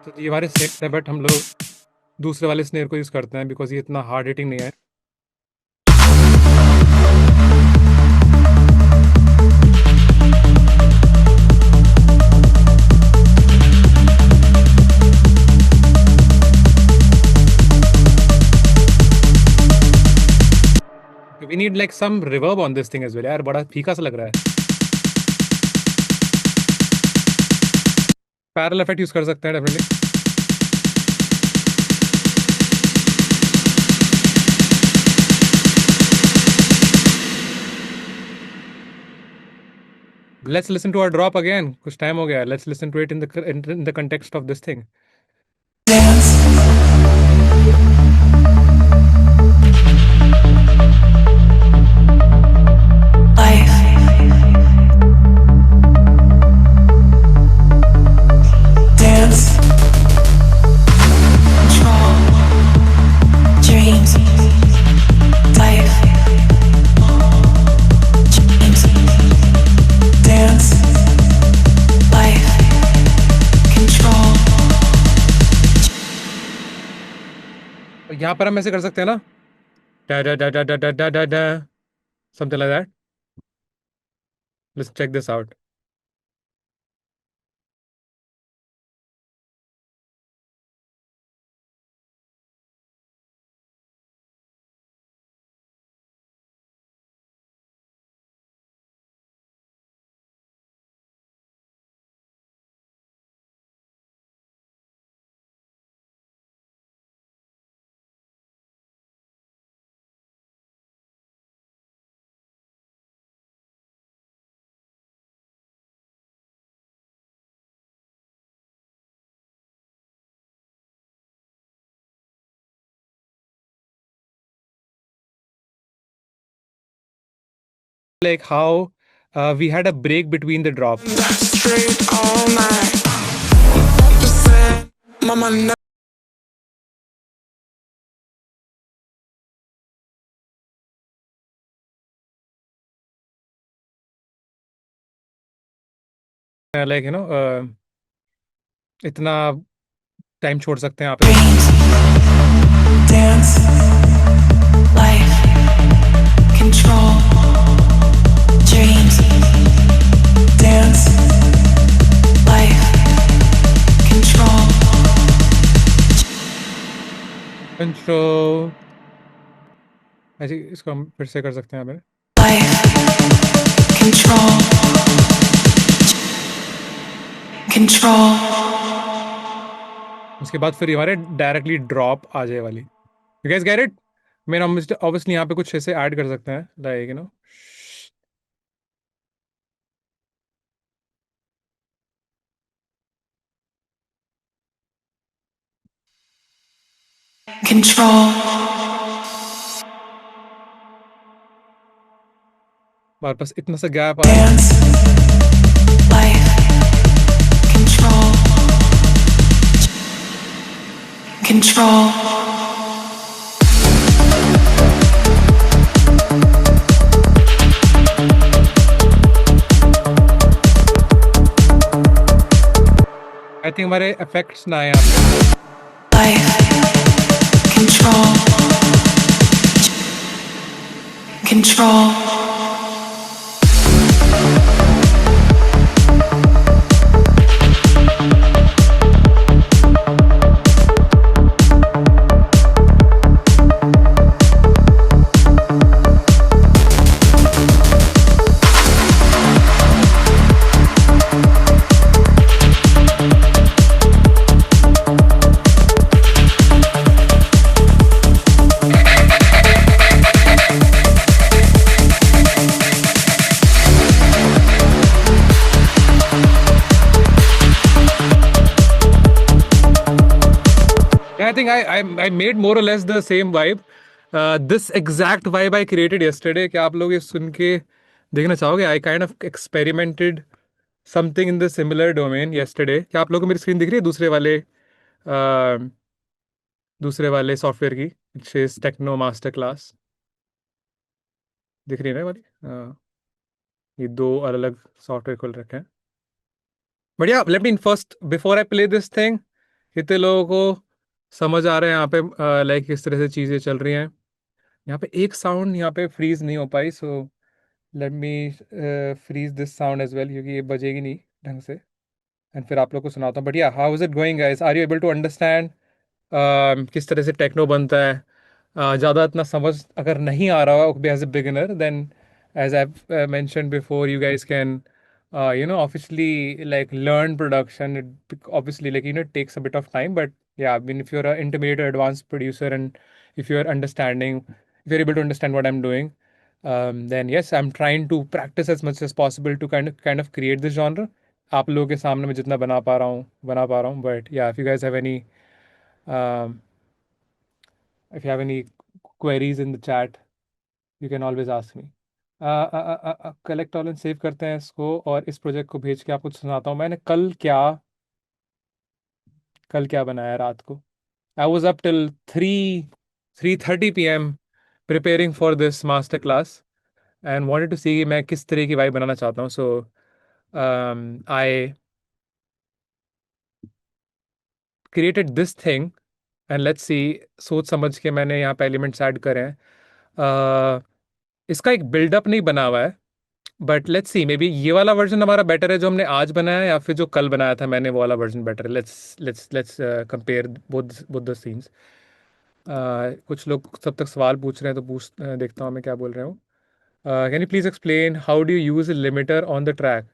तो ये हमारे सेट है, बट हम लोग दूसरे वाले स्नेयर को यूज़ करते हैं बिकॉज ये इतना हार्ड हिटिंग नहीं है। We need like some reverb on this thing as well यार, बड़ा फीका सा लग रहा है। पैरेलल इफेक्ट यूज़ कर सकते हैं definitely. Let's listen to our drop again. कुछ टाइम हो गया। Let's listen to it in the context of this thing. Dance. Life. Dance. Control. Dreams. Life. Dreams. Dance. Life. Control. यहाँ पर हम ऐसे कर सकते हैं ना, da da da da da da da da da, something like that. Let's check this out. Like how we had a break between the drops. Straight all night. What to say? Mama, no. Like इतना time छोड़ सकते हैं आप। Dreams. Dance. Life. Control. Dreams. Dance. Life. Control. Control. ऐसे इसको हम फिर से कर सकते हैं यहाँ पे। Life. Control. Control. उसके बाद फिर हमारे डायरेक्टली ड्रॉप आ जाए वाली। You guys get it? मैं ऑब्वियसली यहाँ पे कुछ ऐसे ऐड कर सकते हैं, लाइक Control. हमारे पास इतना सा गैप आ रहा है। Dance. Life. Control. Control. I think हमारे इफेक्ट्स ना आए यहाँ पे। Life, control, control. I think I made more or less the same vibe. This exact vibe I created yesterday. क्या आप लोग ये सुन के देखना चाहोगे? I kind of experimented something in the similar domain yesterday. क्या आप लोगों को मेरी स्क्रीन दिख रही है दूसरे वाले सॉफ्टवेयर की, which is Techno Master Class? दिख रही है ना ये वाली? ये दो अलग अलग सॉफ्टवेयर खोल रखे हैं। बट या let me first before I play this thing, कितने लोगों को समझ आ रहा है यहाँ पे लाइक किस तरह से चीज़ें चल रही हैं? यहाँ पे एक साउंड यहाँ पे फ्रीज नहीं हो पाई, so let me freeze this sound as well, क्योंकि ये बजेगी नहीं ढंग से, एंड फिर आप लोग को सुनाता हूँ। But yeah how is it going guys? Are you able to understand किस तरह से टेक्नो बनता है? ज़्यादा इतना समझ अगर नहीं आ रहा हो as a beginner, then as I've mentioned before, you guys can officially like learn production. It obviously, like, it takes a bit of time, but yeah, I mean, if you're an intermediate or advanced producer, and if you're able to understand what I'm doing, then yes, I'm trying to practice as much as possible to kind of create this genre. आप लोगों के सामने मैं जितना बना पा रहा हूँ, but yeah, if you guys have um, if you have any queries in the chat, you can always ask me. Collect all and save करते हैं इसको, और इस प्रोजेक्ट को भेज के आपको सुनाता हूँ मैंने कल क्या बनाया रात को। I was up till 3:30 PM preparing for this master class and wanted to see मैं किस तरह की वाइब बनाना चाहता हूँ। So I created this thing and let's see, सोच समझ के मैंने यहाँ पे एलिमेंट्स ऐड करे हैं। इसका एक बिल्डअप नहीं बना हुआ है, but let's see, may be ये वाला वर्जन हमारा बेटर है जो हमने आज बनाया, या फिर जो कल बनाया था मैंने वो वाला वर्जन बेटर है। Let's compare both the scenes. कुछ लोग तब तक सवाल पूछ रहे हैं, तो देखता हूँ मैं क्या बोल रहे हूँ। Can you please explain how do you use limiter on the track?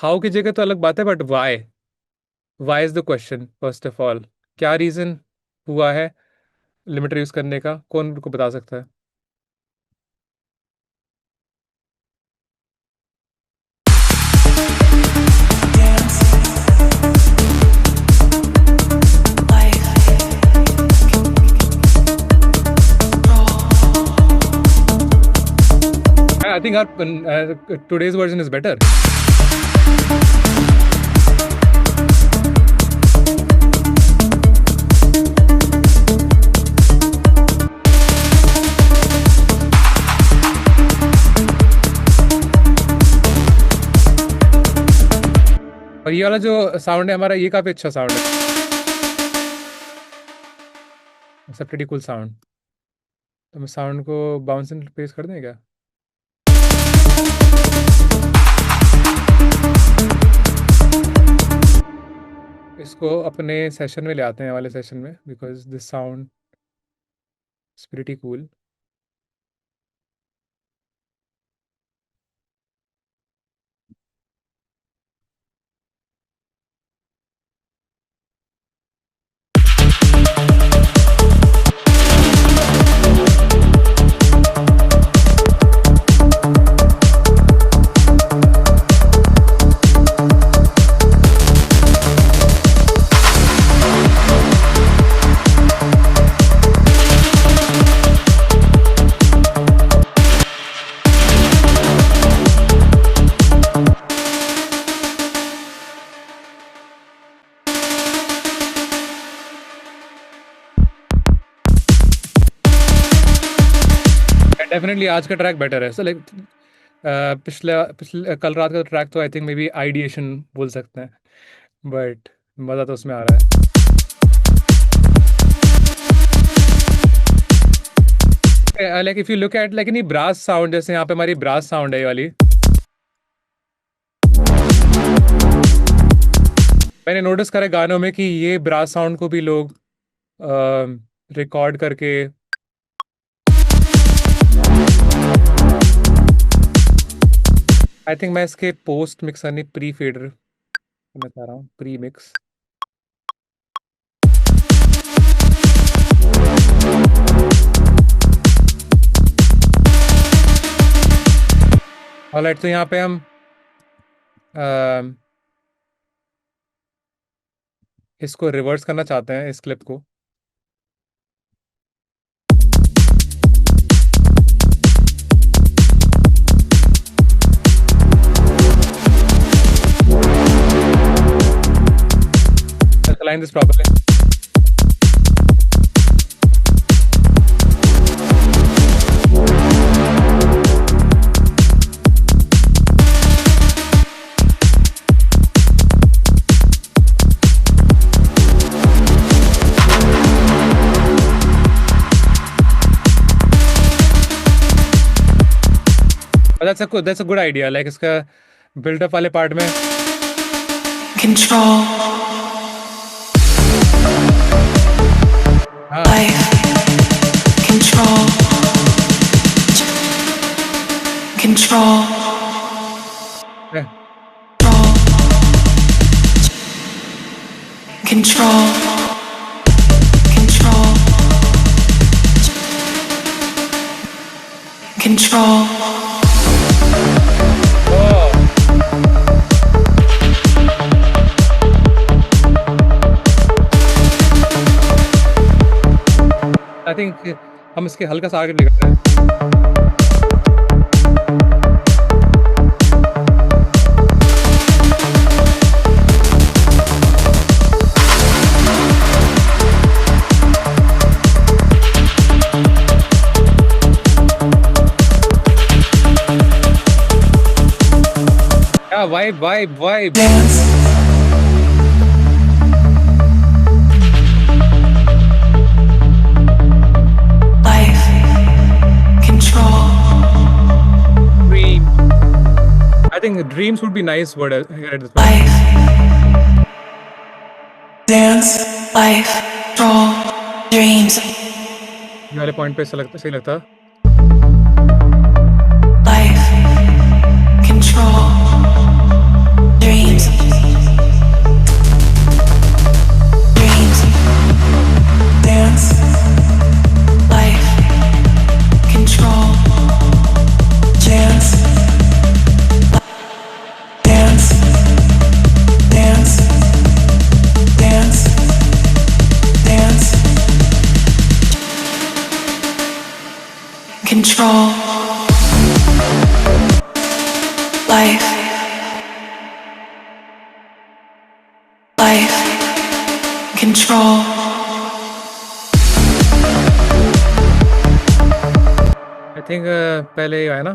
How की जगह तो अलग बात है, but why is the question first of all. क्या रीज़न हुआ है लिमिटर यूज़ करने का? कौन को बता सकता है? I think our today's version is better. और ये वाला जो साउंड है हमारा, ये काफी अच्छा साउंड है, सब प्रीटी कूल साउंड। तो मैं साउंड को बाउंस एंड पेस कर दें क्या? इसको अपने सेशन में ले आते हैं, वाले सेशन में, because this sound is pretty cool. Definitely आज का ट्रैक बेटर है। सो लाइक पिछले कल रात का ट्रैक तो I think may be ideation बोल सकते हैं, बट मज़ा तो उसमें आ रहा है। Like if you look at like any brass sound, जैसे यहाँ पे हमारी ब्रास साउंड है ये वाली, मैंने नोटिस करा गानों में कि ये ब्रास साउंड को भी लोग रिकॉर्ड करके आई थिंक मैं इसके पोस्ट मिक्सर नहीं प्री फेडर करना चाह रहा हूँ, प्री मिक्स। ऑलराइट, तो यहाँ पे हम इसको रिवर्स करना चाहते हैं इस क्लिप को। Let's align this properly. That's a good idea. Like इसका build-up वाले part में Control. हाँ Life. Control. Control. eh, Control. Control. Control. oh, I think हम इसके हल्का सा आगे निकलते हैं। Yeah, vibe. Dance. Life. Control. Dream. I think dreams would be nice word here at this point. Life. Dance. Life. Control. Dreams. ये वाले point पे सही लगता। Life. Control. Dreams. Dreams. Dance. Life. Control. Dance. Dance. Dance. Dance. Dance. Control. Life. Life. Control. I think पहले ही आया ना।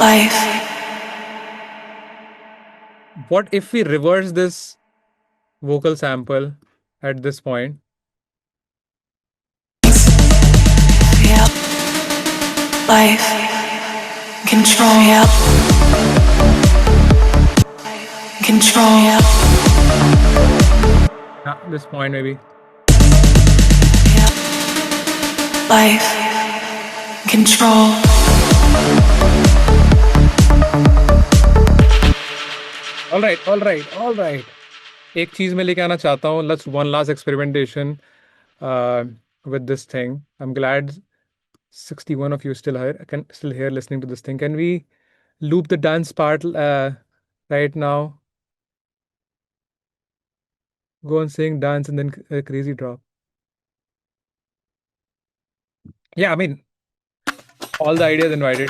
Life. What if we reverse this vocal sample at this point? Yep. Life. Control. Yep. Control. Yep. Yeah, this point maybe. Yep. Life. Control. All right. एक चीज मैं लेके आना चाहता हूँ. Let's one last experimentation with this thing. I'm glad 61 of you still here listening to this thing. Can we loop the dance part right now? Go and sing, dance, and then a crazy drop. Yeah, I mean, all the ideas invited.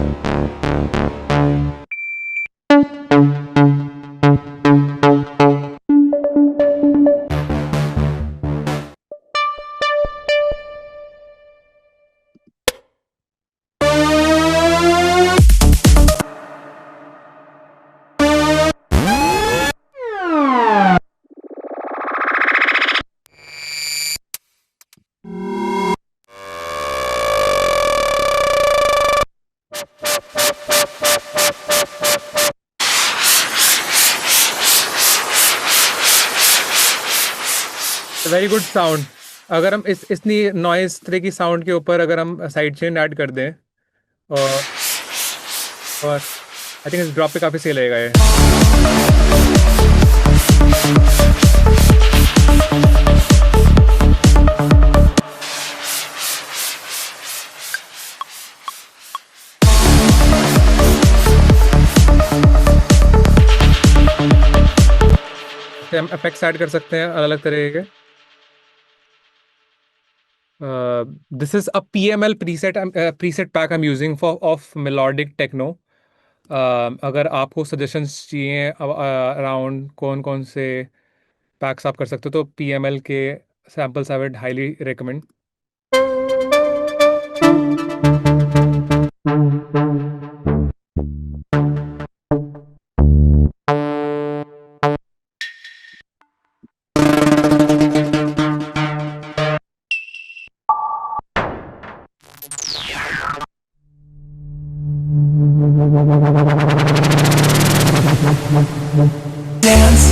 Very good sound. अगर हम इतनी noise तरह की sound के ऊपर अगर हम side chain add कर दें और आई थिंक इस ड्रॉप पे काफ़ी सही लगेगा ये। हम इफेक्ट्स ऐड कर सकते हैं अलग अलग तरह के। This is a PML preset pack I'm using of melodic techno. अगर आपको सजेशंस चाहिए अराउंड कौन कौन से पैक्स आप कर सकते हो तो PML के samples I would highly recommend. Dance.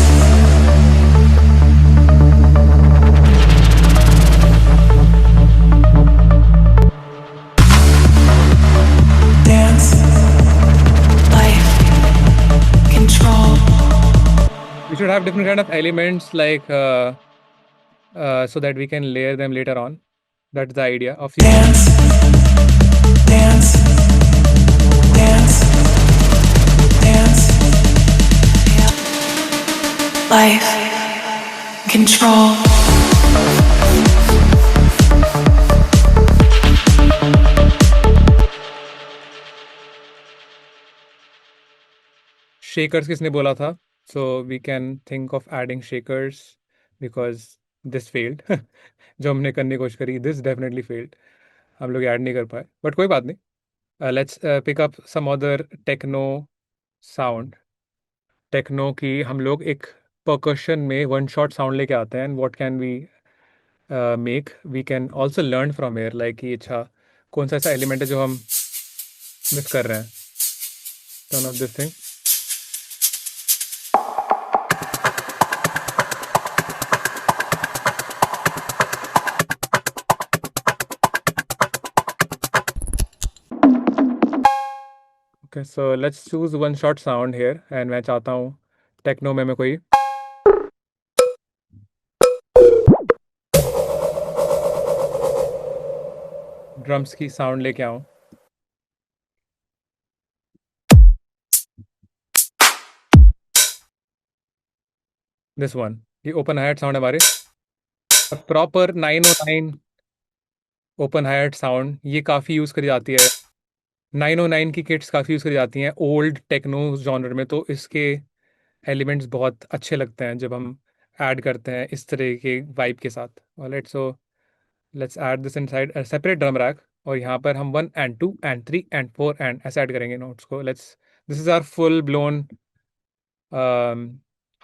Dance. Life. Control. We should have different kind of elements like so that we can layer them later on. That's the idea of Dance. Dance. Dance. Dance. Life. Control. shakers किसने बोला था? So we can think of adding shakers because this failed. जो हमने करने की कोशिश करी this definitely failed. हम लोग ऐड नहीं कर पाए बट कोई बात नहीं. Let's pick up some other techno sound. Techno की हम लोग एक percussion में वन शॉट साउंड लेके आते हैं and what can we make? We can also learn from here like कि अच्छा कौन सा ऐसा एलिमेंट है जो हम मिस कर रहे हैं. Turn off this thing. Okay, so let's choose one shot sound here and मैं चाहता हूँ टेक्नो में मैं कोई ड्रम्स की साउंड लेके आऊँ. This one ये ओपन हाई-हैट साउंड हमारे प्रॉपर 909 ओपन हाई-हैट साउंड ये काफ़ी यूज़ करी जाती है. 909 की किट्स काफ़ी यूज़ करी जाती हैं ओल्ड टेक्नो जॉनर में तो इसके एलिमेंट्स बहुत अच्छे लगते हैं जब हम ऐड करते हैं इस तरह के वाइब के साथ. Alright so let's add this inside a separate drum rack और यहाँ पर हम 1 and 2 and 3 and 4 and ऐसे ऐड करेंगे नोट्स को. Let's this is our full blown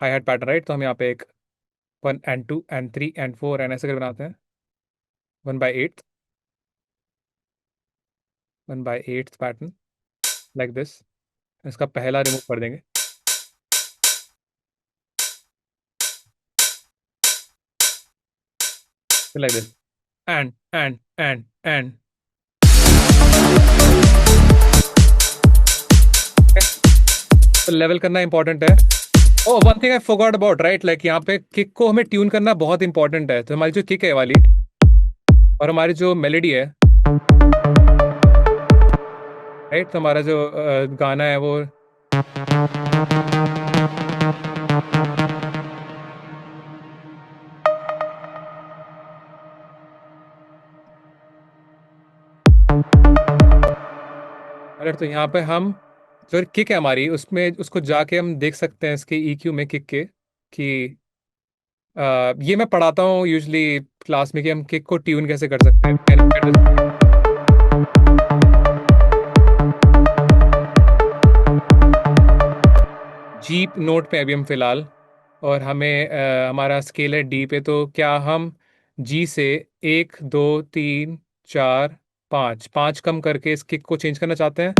high hat pattern right. तो हम यहाँ पे एक 1 and 2 and 3 and 4 and ऐसे कर बनाते हैं 1/8 1/8 पैटर्न लाइक दिस. इसका पहला रिमूव कर देंगे. like this and तो लेवल करना इंपॉर्टेंट है. Oh one thing I forgot about right like यहाँ पे किक को हमें ट्यून करना बहुत इंपॉर्टेंट है. तो हमारी जो किक है वाली और हमारी जो मेलोडी है राइट तो हमारा जो गाना है वो अरे तो यहाँ पे हम जो किक है हमारी उसमें उसको जाके हम देख सकते हैं इसके EQ में किक के कि ये मैं पढ़ाता हूँ यूजली क्लास में कि हम किक को ट्यून कैसे कर सकते हैं। जी नोट पे अभी हम फिलहाल, और हमें हमारा स्केल है डी पे, तो क्या हम जी से 1 2 3 4 5 5 कम करके इस किक को चेंज करना चाहते हैं?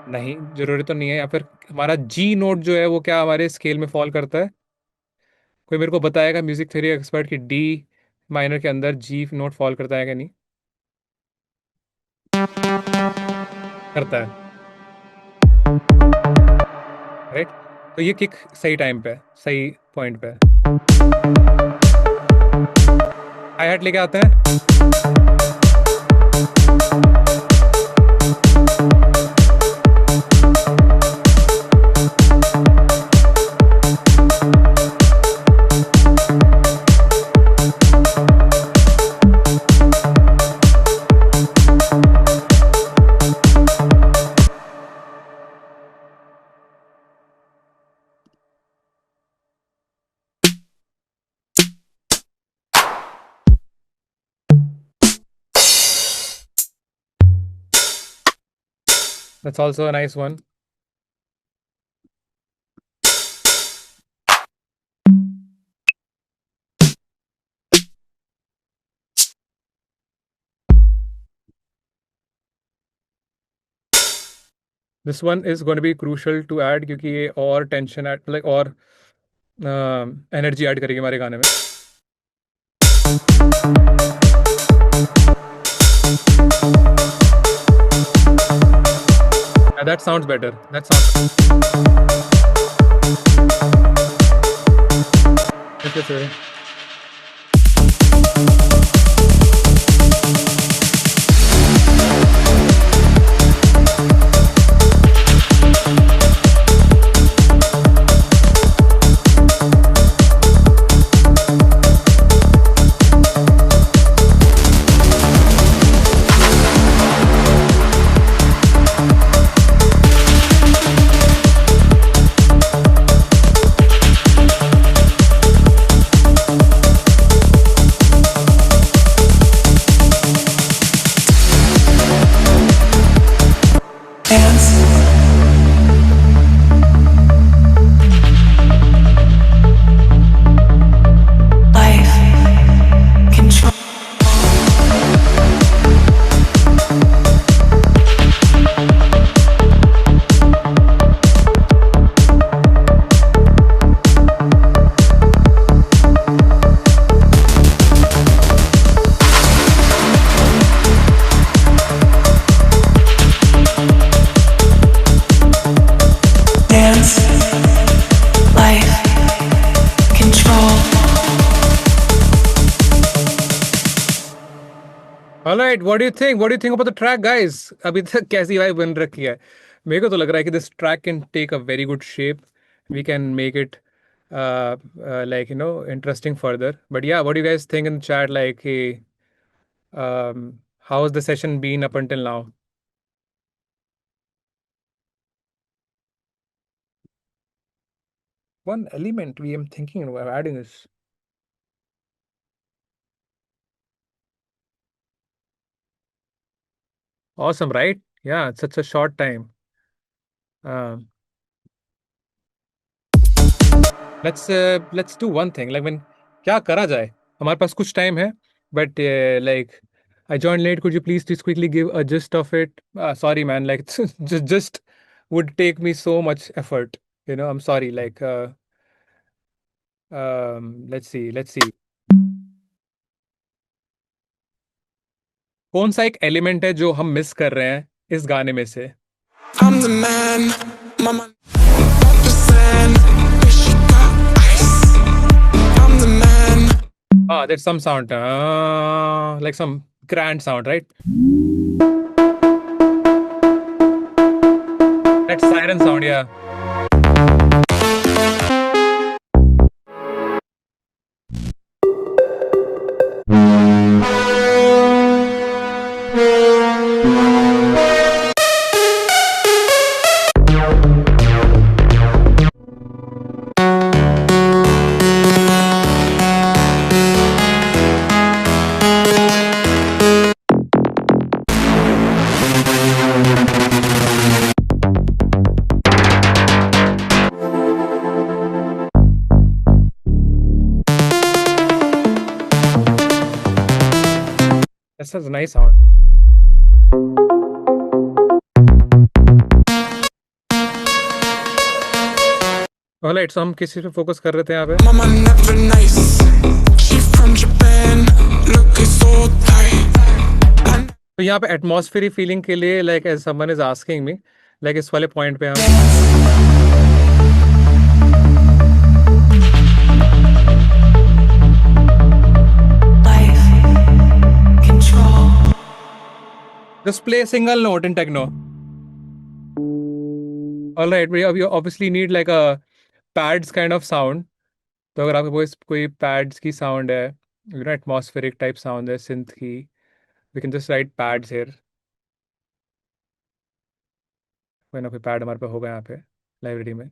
नहीं, जरूरी तो नहीं है। या फिर हमारा जी नोट जो है वो क्या हमारे स्केल में फॉल करता है? कोई मेरे को बताएगा म्यूजिक थ्योरी एक्सपर्ट कि डी माइनर के अंदर जी नोट फॉल करता है कि नहीं? करता है, राइट। तो ये किक सही टाइम पे है, सही पॉइंट पे है। हाई हैट लेके आते हैं। That's also a nice one. This one is going to be crucial to add क्योंकि ये और टेंशन ऐड लाइक और एनर्जी ऐड करेगी हमारे गाने में। Yeah, that sounds better. That sounds. Yes, yes, yes. Dance. Life. Control. Dance. Life. Control. All right, what do you think? What do you think about the track, guys? अभी तक कैसी vibe बन रखी है? मेरे को तो लग रहा है कि this track can take a very good shape. We can make it like interesting further. But yeah, what do you guys think in the chat? Like, hey, how's the session been up until now? One element we am thinking of adding is awesome, right? Yeah, it's such a short time. Um, let's do one thing. Like when क्या करा जाए? हमारे पास कुछ time है, but like I joined late. Could you please quickly give a gist of it? Sorry, man. Like just would take me so much effort. I'm sorry. Like let's see. कौन सा एक element है जो हम miss कर रहे हैं इस गाने में से? I'm the man, mama represent. Bitch, you got ice. I'm the man. There's some sound, like some grand sound, right? That siren sound, yeah. That's a nice sound. Alright, so हम किसी पे फोकस कर रहे थे यहाँ पे. Mama never nice. She from Japan, looking so tight. तो यहाँ पे एटमॉस्फेरिक फीलिंग के लिए like as someone is asking me like इस वाले पॉइंट पे हम Life control. just play a single note in techno. Alright, we obviously need like a pads kind of sound. तो अगर आपके पास कोई pads की sound है, you know, atmospheric type sound है, synth की, we can just write pads here. कोई ना कोई pad हमारे पे होगा यहाँ पे लाइब्रेरी में.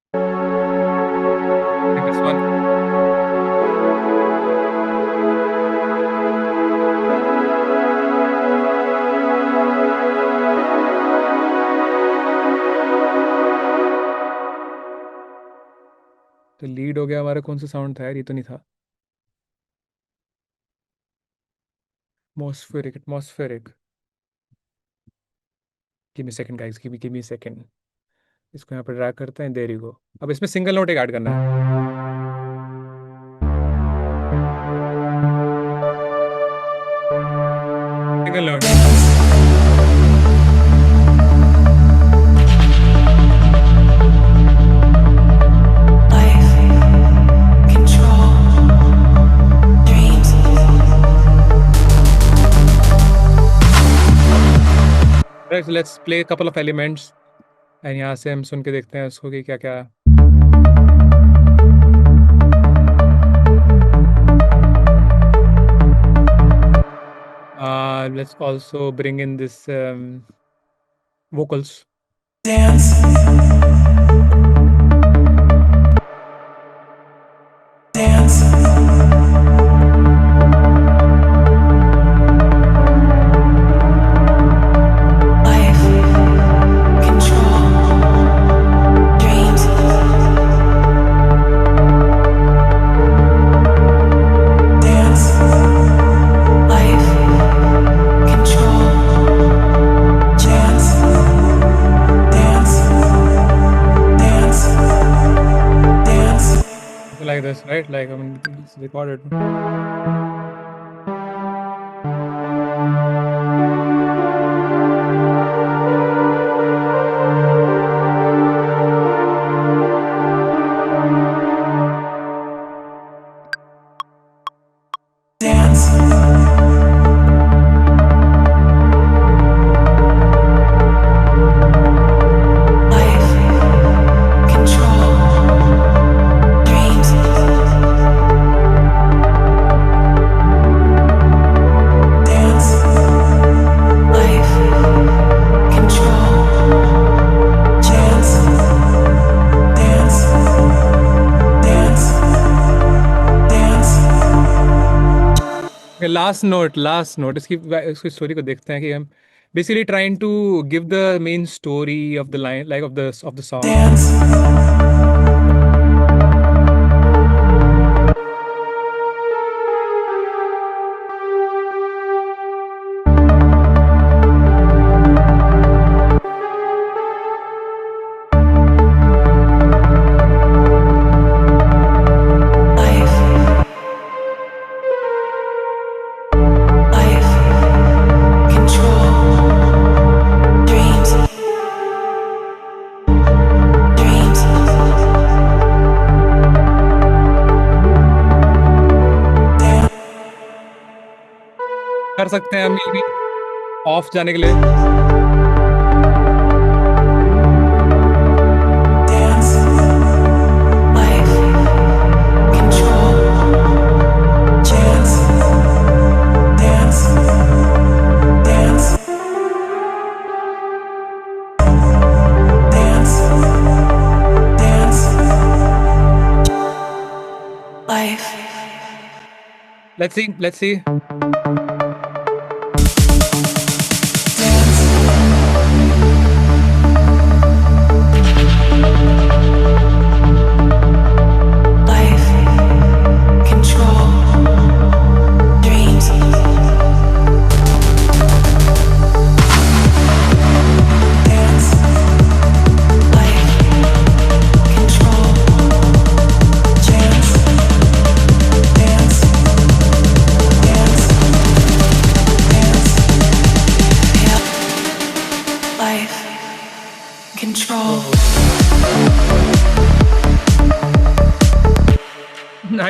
I think this one. तो लीड हो गया हमारा. कौन सा साउंड था यार? ये तो नहीं था. Atmospheric. Give me a second guys, give me a second. इसको यहाँ पे ड्रैग करते हैं. There you go. अब इसमें सिंगल नोट एक ऐड करना है. Single note. Life control. Dreams. Right, so let's play a couple of elements. And यहाँ से हम सुन के देखते हैं उसको कि क्या क्या. Let's also bring in this vocals. Dance. Dance. Life control. Dreams. Dance. Life control. Dance. Dance. Dance. Dance. Like this, right? Like I mean, it's recorded. Dance. Life control. Dreams. Dance. Life control. Dance. Dance. Dance. Dance. Okay, last note. इसकी story को देखते हैं कि हम basically trying to give the main story of the line, like of the song. Dance. Life. Life control. Dreams. Dreams. Dance. कर सकते हैं हम ये भी ऑफ जाने के लिए. Dance. Life control. Dance. Dance. Dance. Dance. Dance. Life. Let's see. Life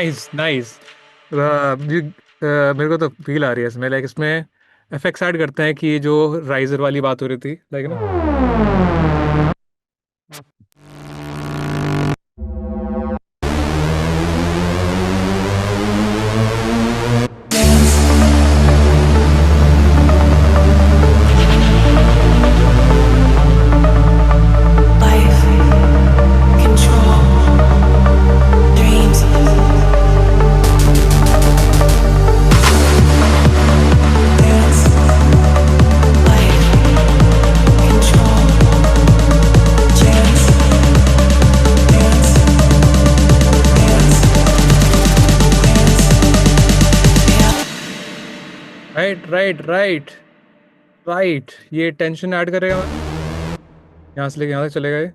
nice nice. मेरे को तो फील आ रही है इसमें, लाइक इसमें एफेक्ट्स ऐड करते हैं कि ये जो राइजर वाली बात हो रही थी, लाइक ना। Life, control, dreams. Dance, life, control, chance. Dance, dance, dance. Right right right right, ये टेंशन ऐड करेगा। यहाँ से लेके यहाँ तक चलेगा ये।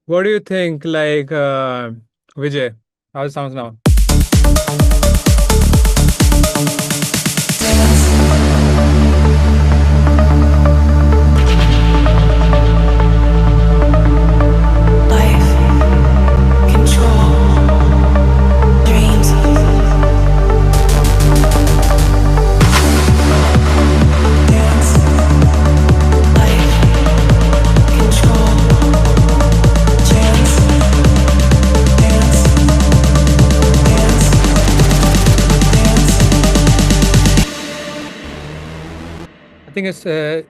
What do you think, like, Vijay? How it sounds now? Life, control, dreams. Dance, life, control, chance. Dance, dance, dance. I think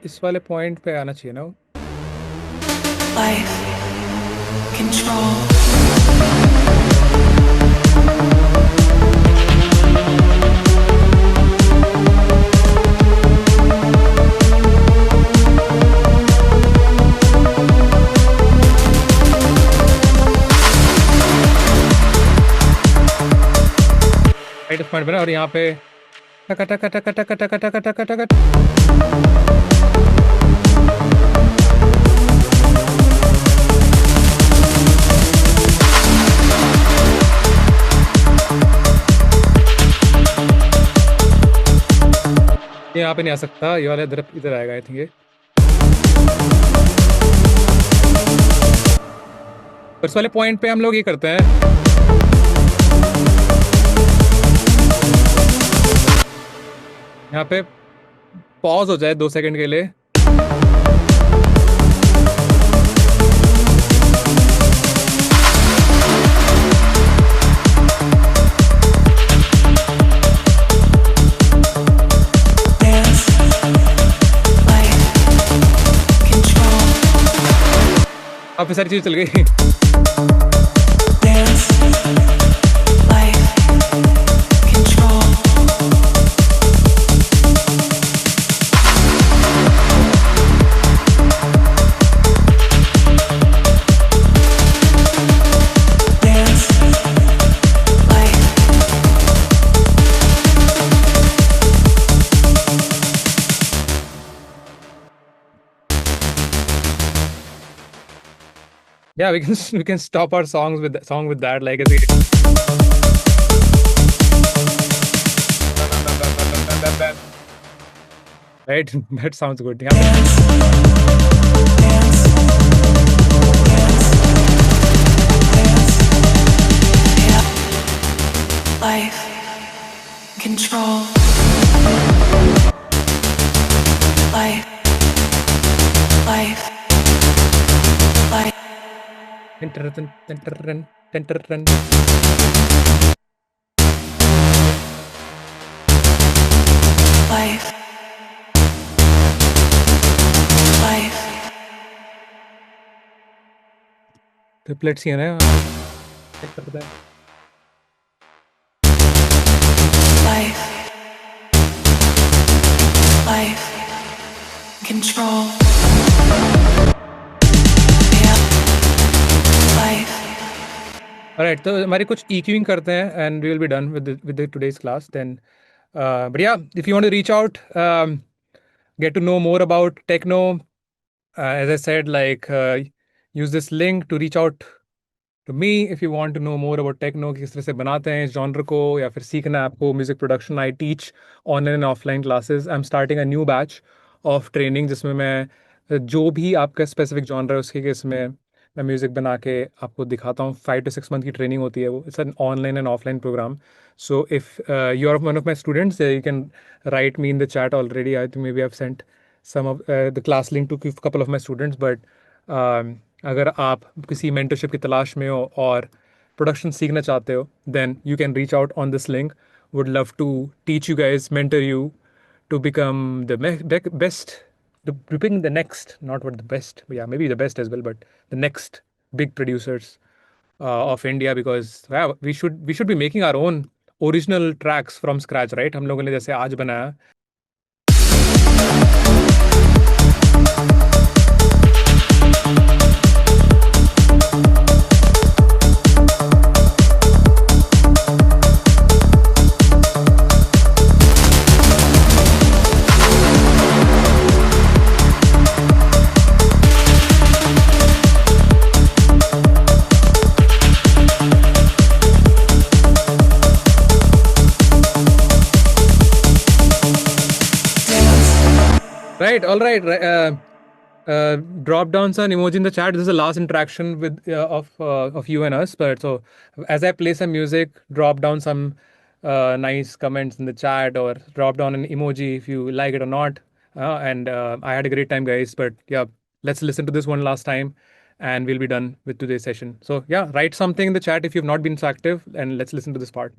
इस वाले पॉइंट पे आना चाहिए ना वो। Life, control. राइट इस पॉइंट पे ना, और यहाँ पे टका टका टका टका टका टका टका टका। ये यहाँ पे नहीं आ सकता, ये वाला इधर इधर आएगा आई थिंक ये। पर इस वाले पॉइंट पे हम लोग ये करते हैं, यहाँ पे पॉज हो जाए 2 सेकंड के लिए। Dance, life, control. अब सारी चीज चल गई। Dance, life, control. Dance, life. Yeah, we can stop our songs with that, like as it. Right, that sounds good. Yeah. Dance, dance, dance, dance. Yeah. Life, control. Life, life, life. Tin-tir-rin, tin-tir-rin, tin-tir-rin. Life, life, Triplets ही है ना। Check करते हैं। life, life, control. Yeah. Life, Alright, तो हमारी कुछ EQing करते हैं and we will be done with the today's class then. But yeah, if you want to reach out, get to know more about techno, as I said, like use this link to reach out to me if you want to know more about techno, किस तरह से बनाते हैं इस genre को, या फिर सीखना है आपको music production. I teach online and offline classes. I'm starting a new batch of training जिसमें मैं जो भी आपका स्पेसिफिक genre है उसके केस में मैं म्यूज़िक बना के आपको दिखाता हूँ. 5 to 6 month की ट्रेनिंग होती है वो. It's an online and offline program. So if you are one of my students, you can write me in the chat already. I think maybe I've sent some of the class link to a couple of my students. But अगर आप किसी mentorship की तलाश में हो और production सीखना चाहते हो, then you can reach out on this link. Would love to teach you guys, mentor you to become the best, becoming the next, not what the best, yeah, maybe the best as well, but the next big producers of India, because yeah, we should be making our own original tracks from scratch, right? हम लोगों ने जैसे आज बनाया. Right, all right. Drop down some emoji in the chat. This is the last interaction with of you and us. But so as I play some music, drop down some nice comments in the chat, or drop down an emoji if you like it or not. And I had a great time, guys. But yeah, let's listen to this one last time, and we'll be done with today's session. So yeah, write something in the chat if you've not been so active, and let's listen to this part.